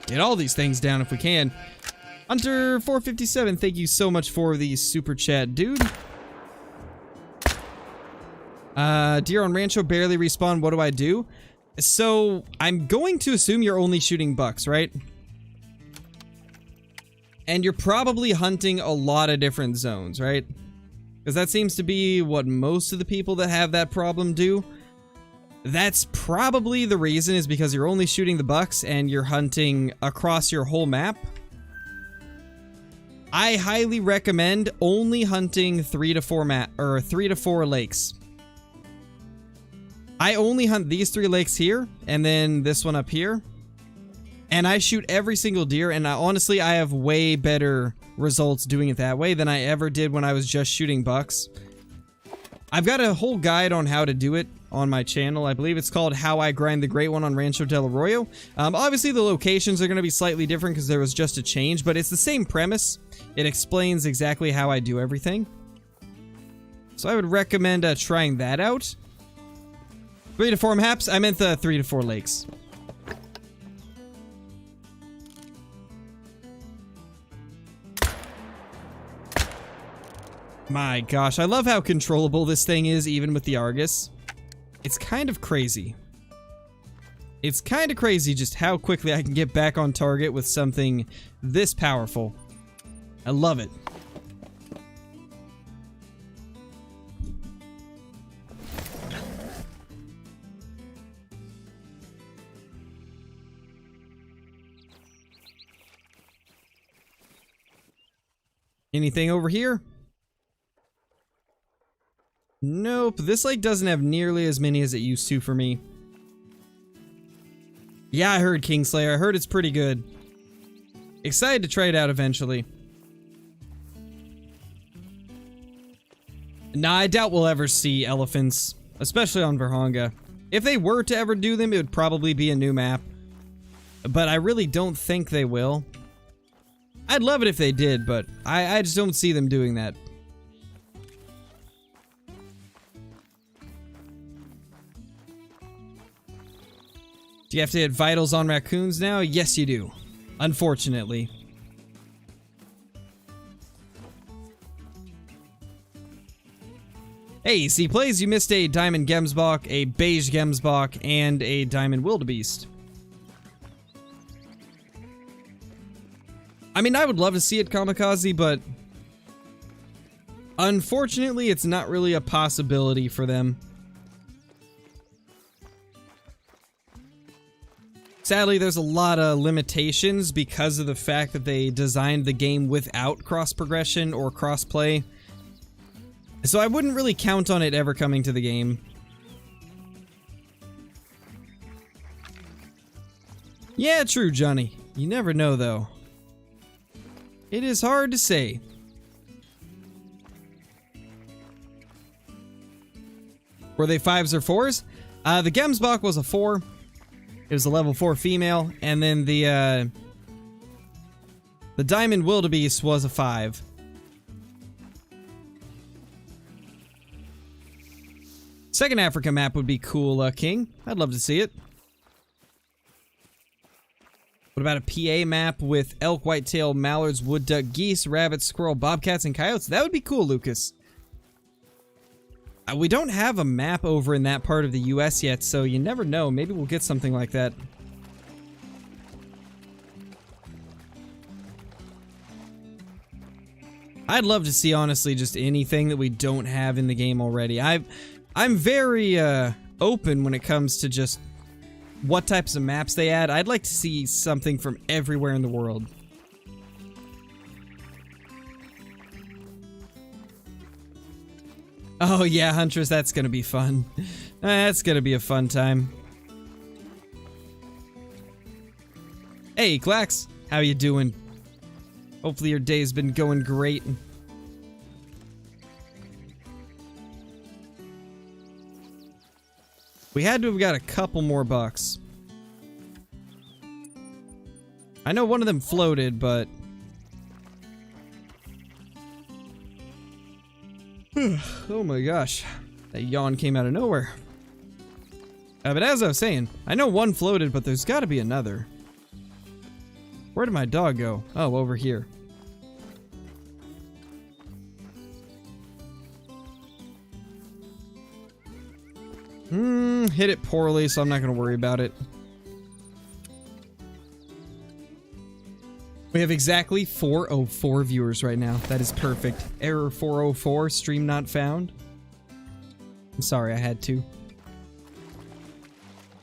Get all these things down if we can. Hunter 457, thank you so much for the super chat, dude. Deer on Rancho barely respawn. What do I do? So I'm going to assume you're only shooting bucks, right? And you're probably hunting a lot of different zones, right? Because that seems to be what most of the people that have that problem do. That's probably the reason, is because you're only shooting the bucks and you're hunting across your whole map. I highly recommend only hunting 3 to 4 lakes. I only hunt these 3 lakes here and then this one up here. And I shoot every single deer, and honestly I have way better results doing it that way than I ever did when I was just shooting bucks. I've got a whole guide on how to do it on my channel. I believe it's called How I Grind the Great One on Rancho del Arroyo. Obviously the locations are going to be slightly different because there was just a change, but it's the same premise. It explains exactly how I do everything. So I would recommend trying that out. 3 to 4 maps? I meant the 3 to 4 lakes. My gosh, I love how controllable this thing is even with the Argus. It's kind of crazy. It's kind of crazy just how quickly I can get back on target with something this powerful. I love it. Anything over here? Nope, this lake doesn't have nearly as many as it used to for me. Yeah, I heard Kingslayer. I heard it's pretty good. Excited to try it out eventually. Nah, I doubt we'll ever see elephants, especially on Virhonga. If they were to ever do them, it would probably be a new map. but I really don't think they will. I'd love it if they did, but I just don't see them doing that. Do you have to hit vitals on raccoons now? Yes, you do. Unfortunately. Hey, C Plays, you missed a Diamond Gemsbok, a Beige Gemsbok, and a Diamond Wildebeest. I mean, I would love to see it kamikaze, but unfortunately, it's not really a possibility for them. Sadly, there's a lot of limitations because of the fact that they designed the game without cross-progression or cross-play. So I wouldn't really count on it ever coming to the game. Yeah, true, Johnny. You never know, though. It is hard to say. Were they 5s or 4s? The Gemsbok was a 4. It was a level 4 female, and then the Diamond Wildebeest was a 5. Second Africa map would be cool, King. I'd love to see it. What about a PA map with elk, whitetail, mallards, wood duck, geese, rabbits, squirrel, bobcats, and coyotes? That would be cool, Lucas. We don't have a map over in that part of the US yet, so you never know. Maybe we'll get something like that. I'd love to see, honestly, just anything that we don't have in the game already. I'm very open when it comes to just what types of maps they add. I'd like to see something from everywhere in the world. Oh yeah, Huntress, that's gonna be fun. That's gonna be a fun time. Hey, Clax, how you doing? Hopefully your day's been going great. We had to have got a couple more bucks. I know one of them floated, but... oh my gosh. That yawn came out of nowhere. But as I was saying, I know one floated, but there's gotta be another. Where did my dog go? Oh, over here. Hit it poorly, so I'm not gonna worry about it. We have exactly 404 viewers right now. That is perfect. Error 404, stream not found. I'm sorry, I had to.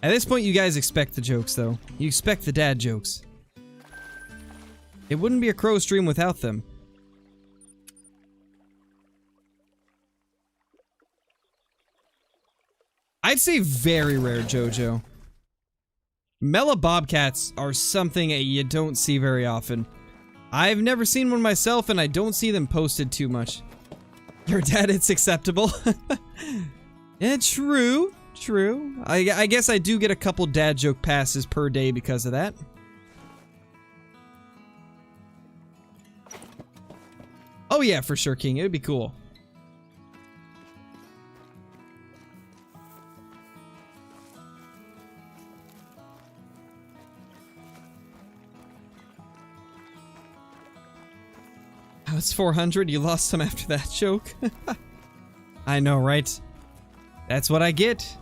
At this point, you guys expect the jokes, though. You expect the dad jokes. It wouldn't be a crow stream without them. I'd say very rare, Jojo. Mela bobcats are something you don't see very often. I've never seen one myself, and I don't see them posted too much. Your dad, it's acceptable. Yeah, true. True. I guess I do get a couple dad joke passes per day because of that. Oh yeah, for sure, King. It would be cool. Oh, it's 400. You lost some after that joke. I know, right? That's what I get.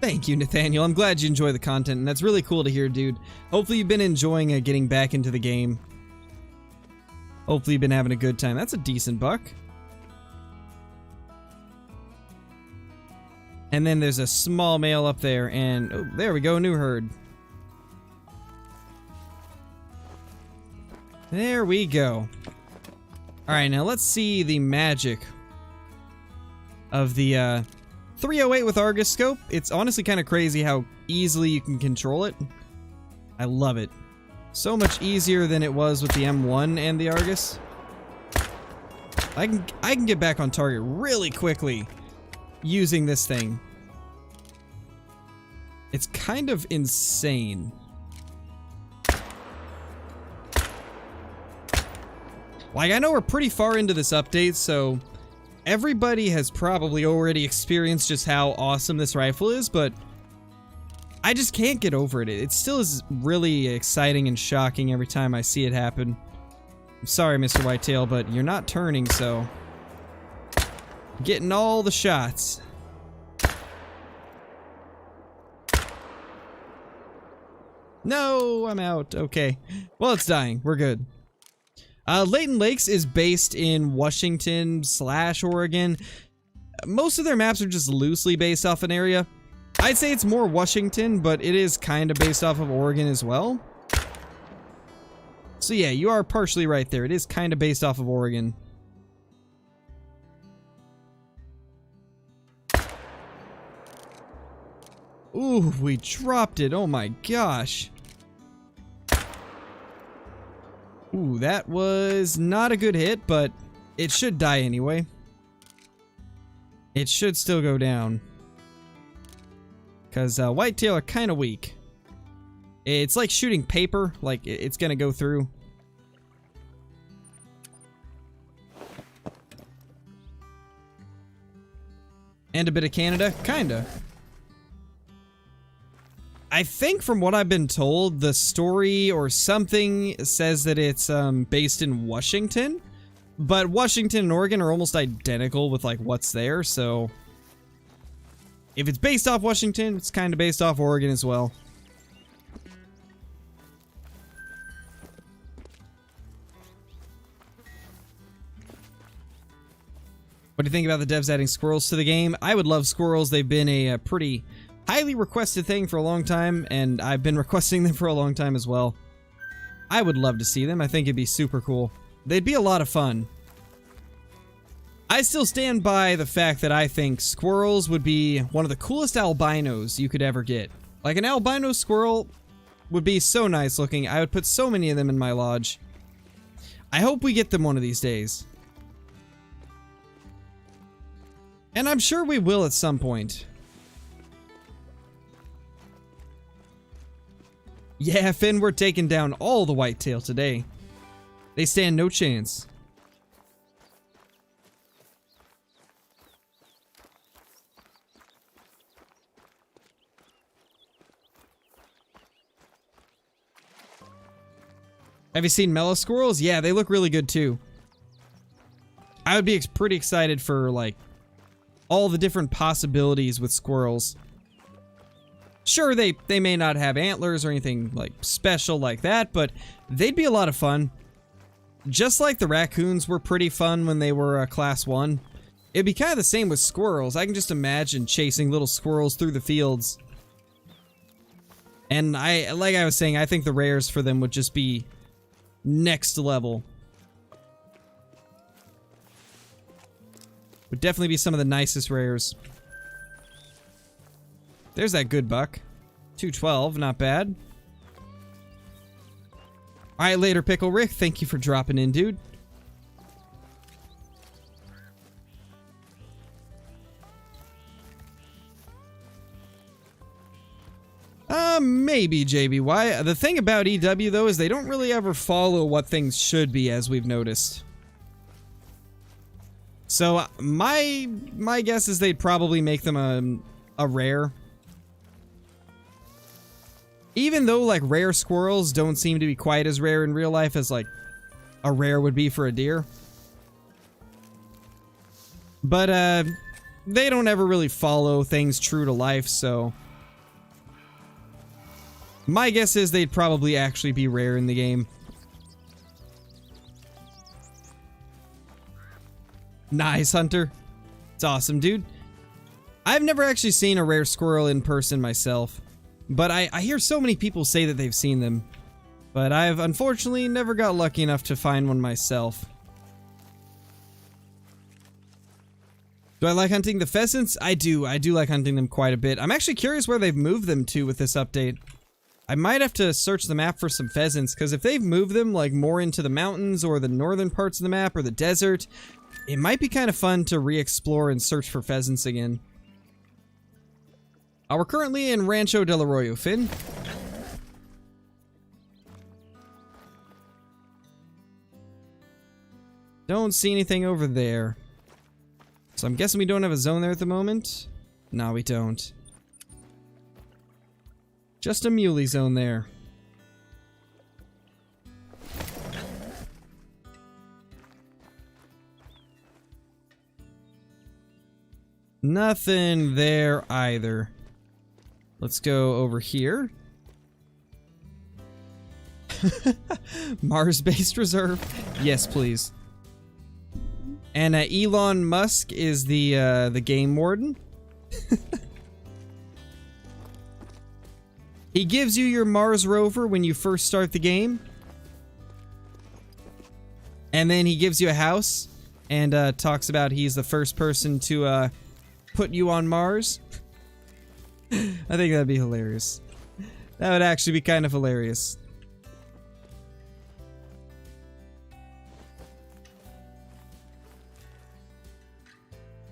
Thank you, Nathaniel. I'm glad you enjoy the content, and that's really cool to hear, dude. Hopefully you've been enjoying getting back into the game. Hopefully you've been having a good time. That's a decent buck. And then there's a small male up there, and oh, there we go, new herd. There we go. Alright, now let's see the magic of the 308 with Argus scope. It's honestly kind of crazy how easily you can control it. I love it. So much easier than it was with the M1 and the Argus. I can get back on target really quickly using this thing. It's kind of insane. Like, I know we're pretty far into this update, so everybody has probably already experienced just how awesome this rifle is, but I just can't get over it. It still is really exciting and shocking every time I see it happen. I'm sorry, Mr. Whitetail, but you're not turning, so getting all the shots. No, I'm out. Okay. Well, it's dying. We're good. Layton Lakes is based in Washington/Oregon. Most of their maps are just loosely based off an area. I'd say it's more Washington, but it is kind of based off of Oregon as well. So yeah, you are partially right there. It is kind of based off of Oregon. Ooh, we dropped it. Oh my gosh. Ooh, that was not a good hit, but it should die anyway. It should still go down. Because whitetail are kind of weak. It's like shooting paper, like it's gonna go through. And a bit of Canada? Kinda. I think from what I've been told, the story or something says that it's based in Washington. But Washington and Oregon are almost identical with like what's there, so if it's based off Washington, it's kind of based off Oregon as well. What do you think about the devs adding squirrels to the game? I would love squirrels. They've been a pretty highly requested thing for a long time, and I've been requesting them for a long time as well. I would love to see them. I think it'd be super cool. They'd be a lot of fun. I still stand by the fact that I think squirrels would be one of the coolest albinos you could ever get. Like, an albino squirrel would be so nice looking. I would put so many of them in my lodge. I hope we get them one of these days. And I'm sure we will at some point. Yeah, Finn, we're taking down all the whitetail today. They stand no chance. Have you seen mellow squirrels? Yeah, they look really good too. I would be pretty excited for, like, all the different possibilities with squirrels. Sure, they may not have antlers or anything, like, special like that, but they'd be a lot of fun. Just like the raccoons were pretty fun when they were class 1. It'd be kind of the same with squirrels. I can just imagine chasing little squirrels through the fields. And like I was saying, I think the rares for them would just be next level. Would definitely be some of the nicest rares. There's that good buck. 212, not bad. Alright, later, Pickle Rick. Thank you for dropping in, dude. Maybe, JBY. The thing about EW, though, is they don't really ever follow what things should be, as we've noticed. So, my guess is they'd probably make them a rare. Even though, like, rare squirrels don't seem to be quite as rare in real life as, like, a rare would be for a deer. But, they don't ever really follow things true to life, so my guess is they'd probably actually be rare in the game. Nice, Hunter. It's awesome, dude. I've never actually seen a rare squirrel in person myself, but I hear so many people say that they've seen them. But I've unfortunately never got lucky enough to find one myself. Do I like hunting the pheasants? I do like hunting them quite a bit. I'm actually curious where they've moved them to with this update. I might have to search the map for some pheasants, because if they've moved them like more into the mountains or the northern parts of the map or the desert, it might be kind of fun to re-explore and search for pheasants again. We're currently in Rancho del Arroyo, Finn. Don't see anything over there. So I'm guessing we don't have a zone there at the moment. No, we don't. Just a muley zone there. Nothing there either. Let's go over here. Mars-based reserve. Yes, please. And Elon Musk is the game warden. He gives you your Mars rover when you first start the game. And then he gives you a house and talks about he's the first person to put you on Mars. I think that'd be hilarious. That would actually be kind of hilarious.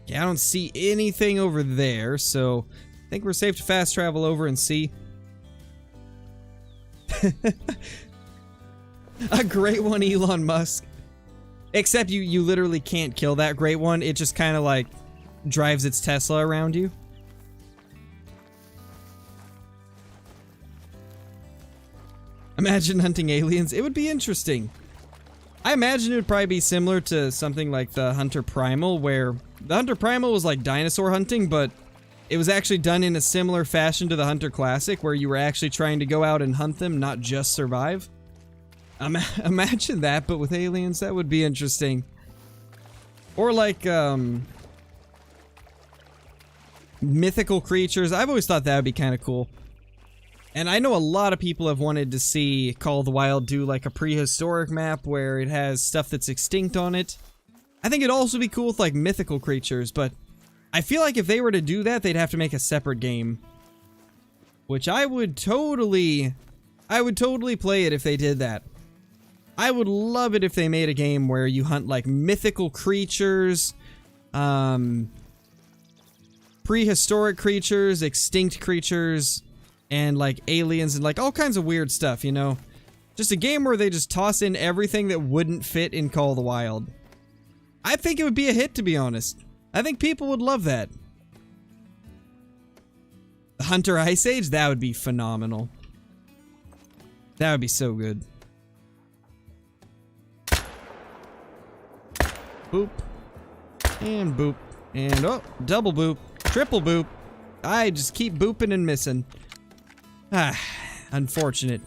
Yeah, I don't see anything over there, so I think we're safe to fast travel over and see. A great one, Elon Musk. Except you literally can't kill that great one. It just kind of like drives its Tesla around you. Imagine hunting aliens. It would be interesting. I imagine it would probably be similar to something like the Hunter Primal, where the Hunter Primal was like dinosaur hunting, but it was actually done in a similar fashion to the Hunter Classic, where you were actually trying to go out and hunt them, not just survive. Imagine that, but with aliens. That would be interesting. Or like, mythical creatures. I've always thought that would be kind of cool. And I know a lot of people have wanted to see Call of the Wild do like a prehistoric map where it has stuff that's extinct on it. I think it'd also be cool with like mythical creatures, but I feel like if they were to do that, they'd have to make a separate game. Which I would totally play it if they did that. I would love it if they made a game where you hunt like mythical creatures, prehistoric creatures, extinct creatures, and like aliens and like all kinds of weird stuff, you know? Just a game where they just toss in everything that wouldn't fit in Call of the Wild. I think it would be a hit, to be honest. I think people would love that. Hunter Ice Age? That would be phenomenal. That would be so good. Boop. And boop. And oh, double boop. Triple boop. I just keep booping and missing. Ah, unfortunate.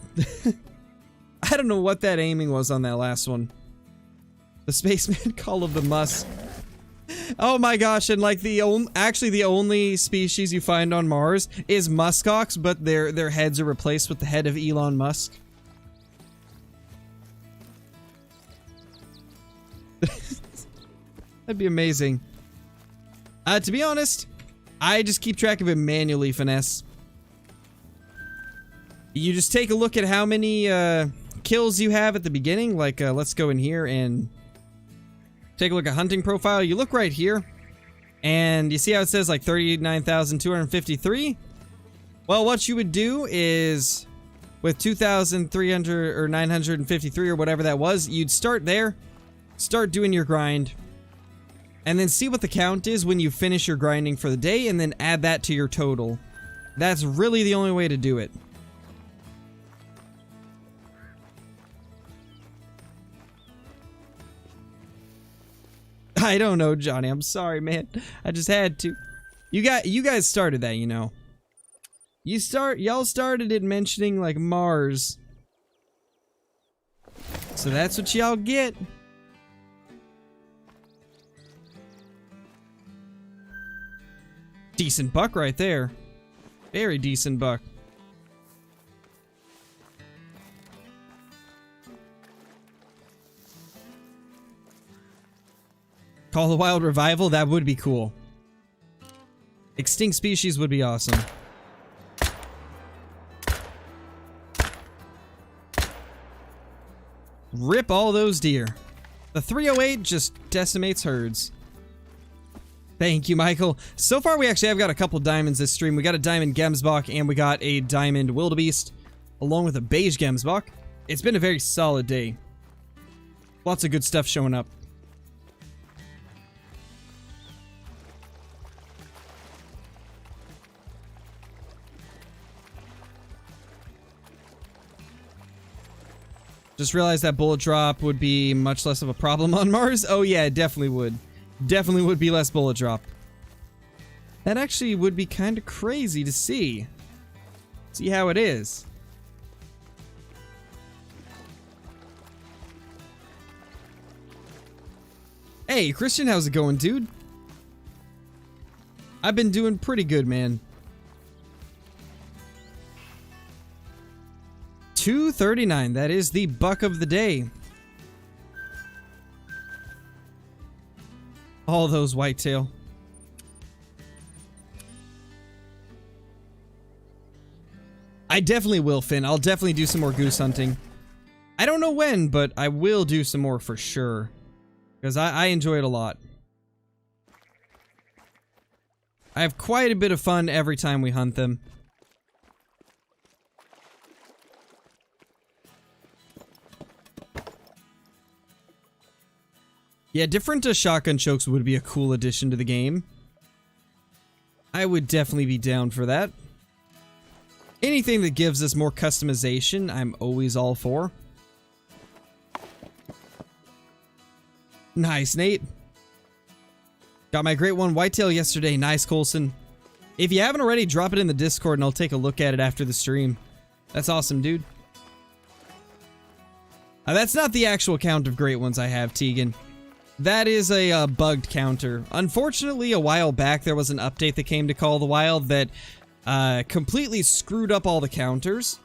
I don't know what that aiming was on that last one. The Spaceman Call of the Musk. Oh my gosh, and like actually the only species you find on Mars is muskox, but their heads are replaced with the head of Elon Musk. That'd be amazing. To be honest, I just keep track of it manually, Finesse. You just take a look at how many kills you have at the beginning. Like, let's go in here and take a look at hunting profile. You look right here, and you see how it says like 39,253? Well, what you would do is, with 2,300 or 953 or whatever that was, you'd start there, start doing your grind, and then see what the count is when you finish your grinding for the day, and then add that to your total. That's really the only way to do it. I don't know, Johnny. I'm sorry, man. I just had to. You guys started that, you know. Y'all started it mentioning like Mars. So that's what y'all get. Decent buck right there. Very decent buck. Call of the Wild revival? That would be cool. Extinct species would be awesome. Rip all those deer. The 308 just decimates herds. Thank you, Michael. So far, we actually have got a couple diamonds this stream. We got a diamond Gemsbach, and we got a diamond Wildebeest, along with a beige Gemsbach. It's been a very solid day. Lots of good stuff showing up. Just realized that bullet drop would be much less of a problem on Mars. Oh yeah, it definitely would. Definitely would be less bullet drop. That actually would be kind of crazy to see. See how it is. Hey, Christian, how's it going, dude? I've been doing pretty good, man. 239, that is the buck of the day. All those whitetail. I definitely will, Finn. I'll definitely do some more goose hunting. I don't know when, but I will do some more for sure. Because I enjoy it a lot. I have quite a bit of fun every time we hunt them. Yeah, different shotgun chokes would be a cool addition to the game. I would definitely be down for that. Anything that gives us more customization, I'm always all for. Nice, Nate. Got my great one whitetail yesterday. Nice, Colson. If you haven't already, drop it in the Discord and I'll take a look at it after the stream. That's awesome, dude. That's not the actual count of great ones I have, Tegan. That is a bugged counter. Unfortunately, a while back, there was an update that came to Call of the Wild that completely screwed up all the counters.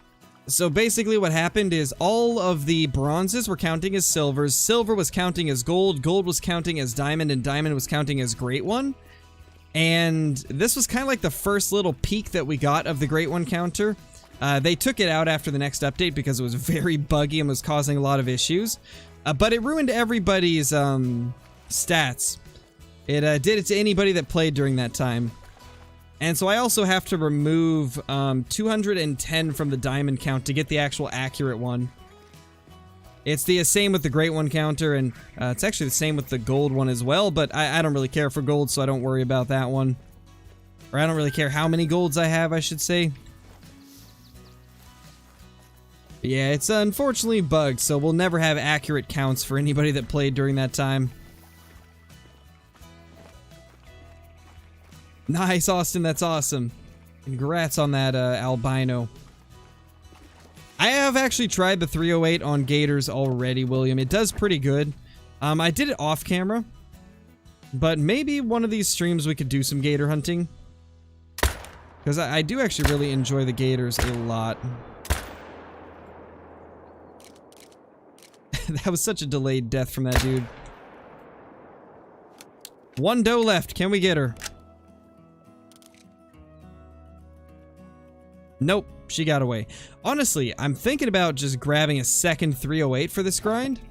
So basically what happened is all of the bronzes were counting as silvers, silver was counting as gold, gold was counting as diamond, and diamond was counting as great one. And this was kind of like the first little peak that we got of the great one counter. They took it out after the next update because it was very buggy and was causing a lot of issues. But it ruined everybody's stats. It did it to anybody that played during that time. And so I also have to remove 210 from the diamond count to get the actual accurate one. It's the same with the great one counter, and it's actually the same with the gold one as well, but I don't really care for gold, so I don't worry about that one. Or I don't really care how many golds I have, I should say. But yeah, it's unfortunately bugged, so we'll never have accurate counts for anybody that played during that time. Nice, Austin, that's awesome. Congrats on that, albino. I have actually tried the 308 on gators already, William. It does pretty good. I did it off camera, but maybe one of these streams we could do some gator hunting. Because I do actually really enjoy the gators a lot. That was such a delayed death from that dude. One doe left. Can we get her? Nope. She got away. Honestly, I'm thinking about just grabbing a second 308 for this grind.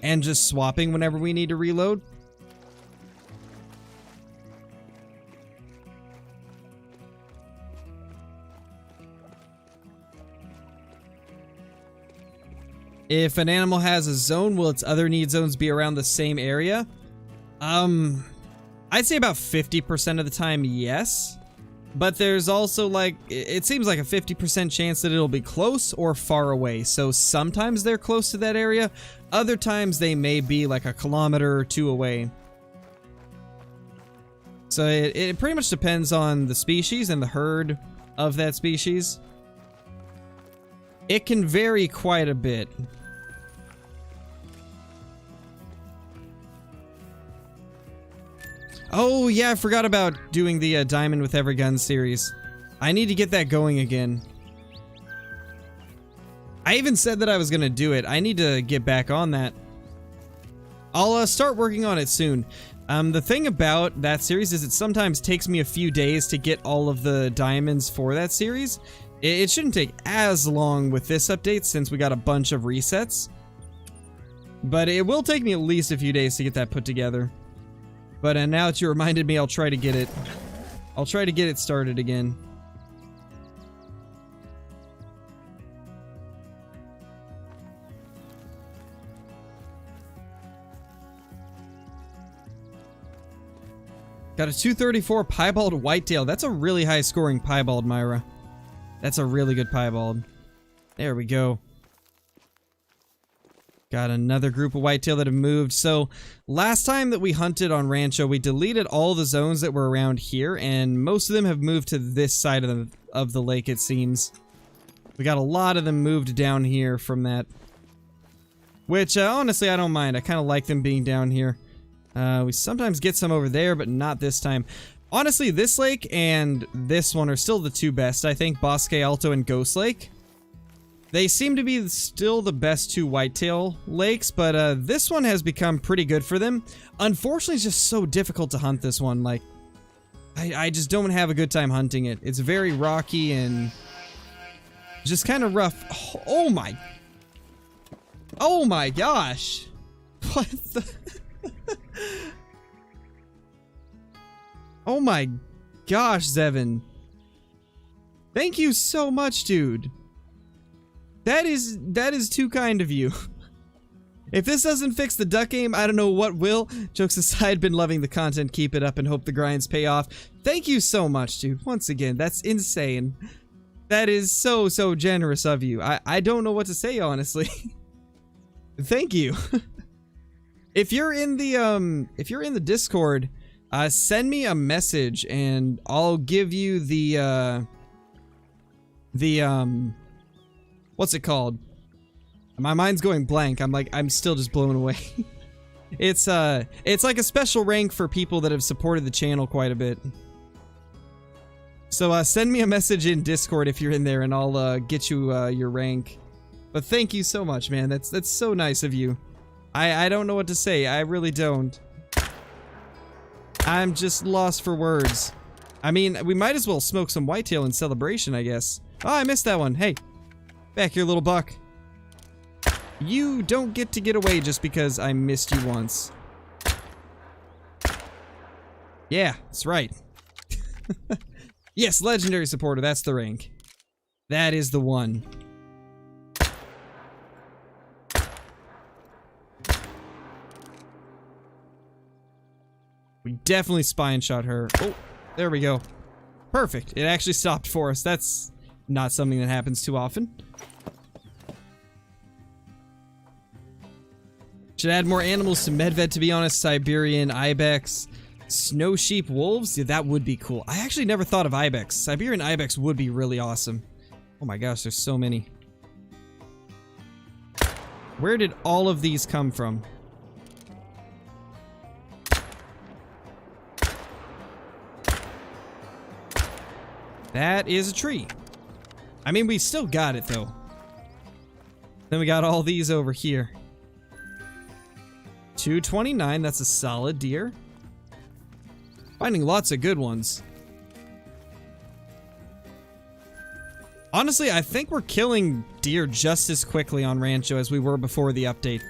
And just swapping whenever we need to reload. If an animal has a zone, will its other need zones be around the same area? I'd say about 50% of the time, yes. But there's also like, it seems like a 50% chance that it'll be close or far away. So sometimes they're close to that area. Other times they may be like a kilometer or two away. So it pretty much depends on the species and the herd of that species. It can vary quite a bit. Oh yeah, I forgot about doing the Diamond with Every Gun series. I need to get that going again. I even said that I was gonna do it. I need to get back on that. I'll start working on it soon. The thing about that series is it sometimes takes me a few days to get all of the diamonds for that series. It shouldn't take as long with this update since we got a bunch of resets. But it will take me at least a few days to get that put together. But now that you reminded me, I'll try to get it. I'll try to get it started again. Got a 234 piebald whitetail. That's a really high scoring piebald, Myra. That's a really good piebald. There we go. Got another group of whitetail that have moved. So last time that we hunted on Rancho, we deleted all the zones that were around here, and most of them have moved to this side of the lake, it seems. We got a lot of them moved down here from that. Which, honestly, I don't mind. I kind of like them being down here. We sometimes get some over there, but not this time. Honestly, this lake and this one are still the two best, I think. Bosque Alto and Ghost Lake. They seem to be still the best two whitetail lakes, but this one has become pretty good for them. Unfortunately, it's just so difficult to hunt this one. Like, I just don't have a good time hunting it. It's very rocky and just kind of rough. Oh my. Oh my gosh. What the... Oh my gosh, Zevin. Thank you so much, dude. That is too kind of you. If this doesn't fix the duck game, I don't know what will. Jokes aside, been loving the content. Keep it up and hope the grinds pay off. Thank you so much, dude. Once again, that's insane. That is so generous of you. I don't know what to say, honestly. Thank you. If you're in the Discord, send me a message and I'll give you the what's it called? My mind's going blank. I'm still just blown away. It's like a special rank for people that have supported the channel quite a bit. So send me a message in Discord if you're in there and I'll get you your rank. But thank you so much, man. That's so nice of you. I don't know what to say. I really don't. I'm just lost for words. I mean, we might as well smoke some whitetail in celebration, I guess. Oh, I missed that one. Hey. Back here, little buck. You don't get to get away just because I missed you once. Yeah, that's right. Yes, legendary supporter, that's the rank. That is the one. We definitely spine shot her. Oh, there we go. Perfect. It actually stopped for us. That's not something that happens too often. Should add more animals to Medved, to be honest. Siberian, ibex, snow sheep, wolves. Yeah, that would be cool. I actually never thought of ibex. Siberian ibex would be really awesome. Oh my gosh, there's so many. Where did all of these come from? That is a tree. I mean, we still got it, though. Then we got all these over here. 229, that's a solid deer. Finding lots of good ones. Honestly, I think we're killing deer just as quickly on Rancho as we were before the update.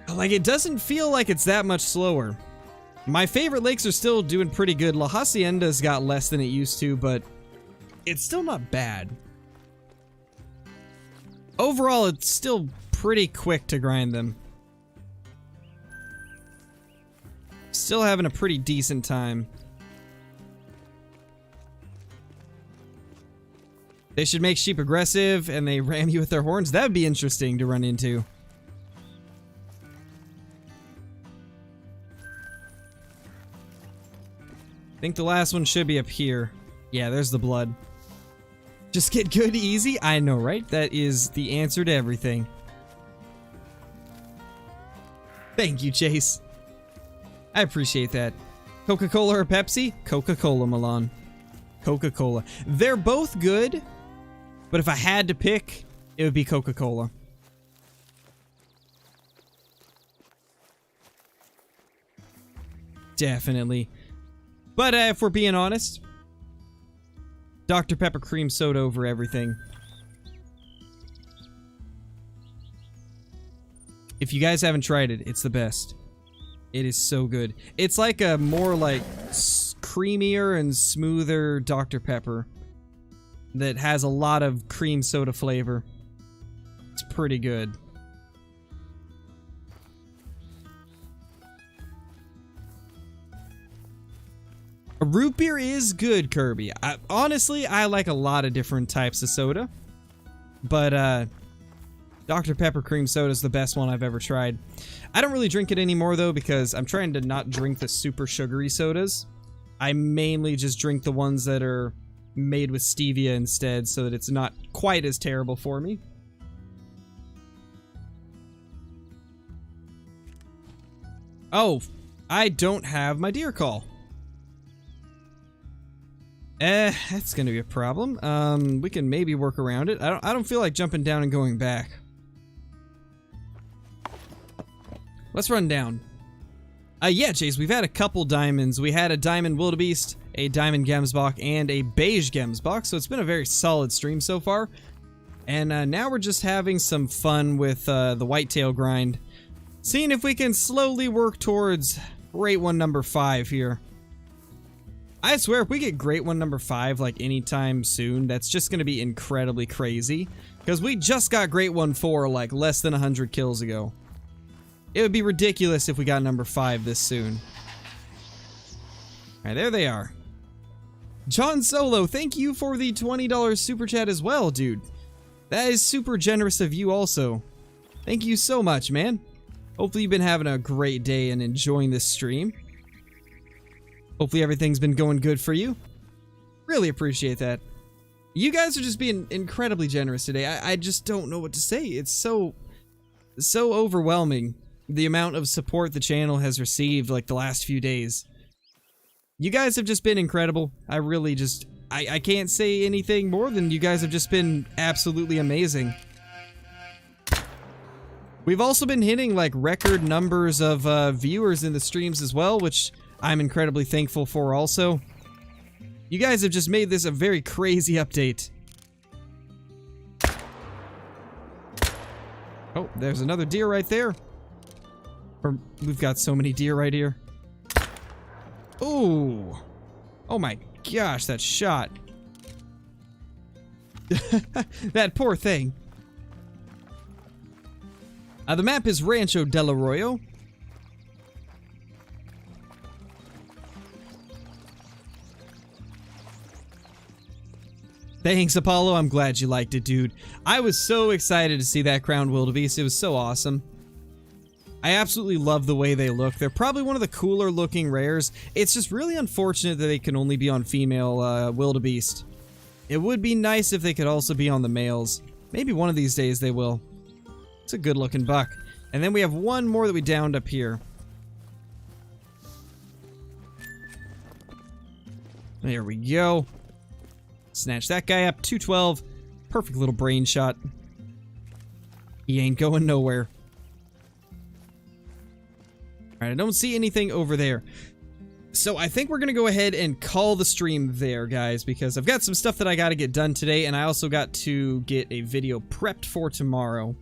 Like, it doesn't feel like it's that much slower. My favorite lakes are still doing pretty good. La Hacienda's got less than it used to, but it's still not bad. Overall, it's still pretty quick to grind them. Still having a pretty decent time. They should make sheep aggressive and they ram you with their horns. That would be interesting to run into. I think the last one should be up here. Yeah, there's the blood. Just get good easy? I know, right? That is the answer to everything. Thank you, Chase. I appreciate that. Coca-Cola or Pepsi? Coca-Cola, Milan. Coca-Cola. They're both good, but if I had to pick, it would be Coca-Cola. Definitely. But if we're being honest, Dr. Pepper cream soda over everything. If you guys haven't tried it, it's the best. It is so good. It's like a more like creamier and smoother Dr. Pepper that has a lot of cream soda flavor. It's pretty good. A root beer is good, Kirby. Honestly, I like a lot of different types of soda. But, Dr. Pepper cream soda is the best one I've ever tried. I don't really drink it anymore, though, because I'm trying to not drink the super sugary sodas. I mainly just drink the ones that are made with stevia instead, so that it's not quite as terrible for me. Oh, I don't have my deer call. That's gonna be a problem. We can maybe work around it. I don't feel like jumping down and going back. Let's run down. Yeah, Chase, we've had a couple diamonds. We had a diamond wildebeest, a diamond gemsbok, and a beige gemsbok, so it's been a very solid stream so far. And now we're just having some fun with the whitetail grind. Seeing if we can slowly work towards Great One number 5 here. I swear, if we get Great One number 5 like anytime soon, that's just gonna be incredibly crazy. Because we just got Great One 4 like less than 100 kills ago. It would be ridiculous if we got number 5 this soon. Alright, there they are. John Solo, thank you for the $20 super chat as well, dude. That is super generous of you also. Thank you so much, man. Hopefully you've been having a great day and enjoying this stream. Hopefully everything's been going good for you. Really appreciate that. You guys are just being incredibly generous today. I just don't know what to say. It's so overwhelming, the amount of support the channel has received like the last few days. You guys have just been incredible. I really just, I can't say anything more than you guys have just been absolutely amazing. We've also been hitting like record numbers of viewers in the streams as well, which I'm incredibly thankful for also. You guys have just made this a very crazy update. Oh, there's another deer right there. We've got so many deer right here. Ooh. Oh my gosh, that shot. That poor thing. The map is Rancho del Arroyo. Thanks, Apollo. I'm glad you liked it, dude. I was so excited to see that crowned wildebeest. It was so awesome. I absolutely love the way they look. They're probably one of the cooler looking rares. It's just really unfortunate that they can only be on female wildebeest. It would be nice if they could also be on the males. Maybe one of these days they will. It's a good looking buck. And then we have one more that we downed up here. There we go. Snatch that guy up. 212. Perfect little brain shot. He ain't going nowhere. Alright, I don't see anything over there. So I think we're going to go ahead and call the stream there, guys, because I've got some stuff that I got to get done today, and I also got to get a video prepped for tomorrow.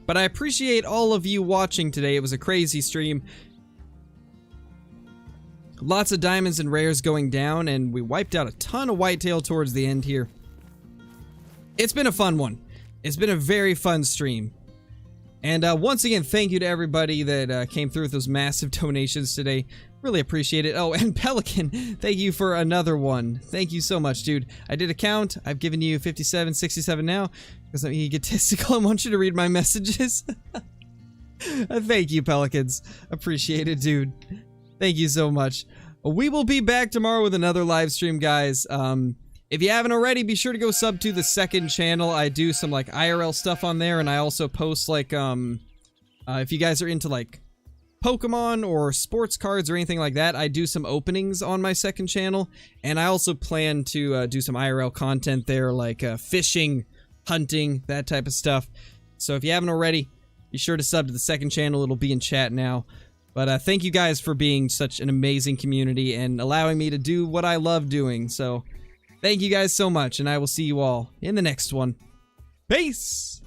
But I appreciate all of you watching today. It was a crazy stream. Lots of diamonds and rares going down, and we wiped out a ton of whitetail towards the end here. It's been a fun one. It's been a very fun stream. And once again, thank you to everybody that came through with those massive donations today. Really appreciate it. Oh, and Pelican, thank you for another one. Thank you so much, dude. I did a count. I've given you 57, 67 now. Because I'm egotistical. I want you to read my messages. Thank you, Pelicans. Appreciate it, dude. Thank you so much. We will be back tomorrow with another live stream, guys. If you haven't already, be sure to go sub to the second channel. I do some like IRL stuff on there, and I also post like if you guys are into like Pokemon or sports cards or anything like that, I do some openings on my second channel, and I also plan to do some IRL content there, like fishing, hunting, that type of stuff. So if you haven't already, be sure to sub to the second channel. It'll be in chat now. But thank you guys for being such an amazing community and allowing me to do what I love doing. So thank you guys so much, and I will see you all in the next one. Peace!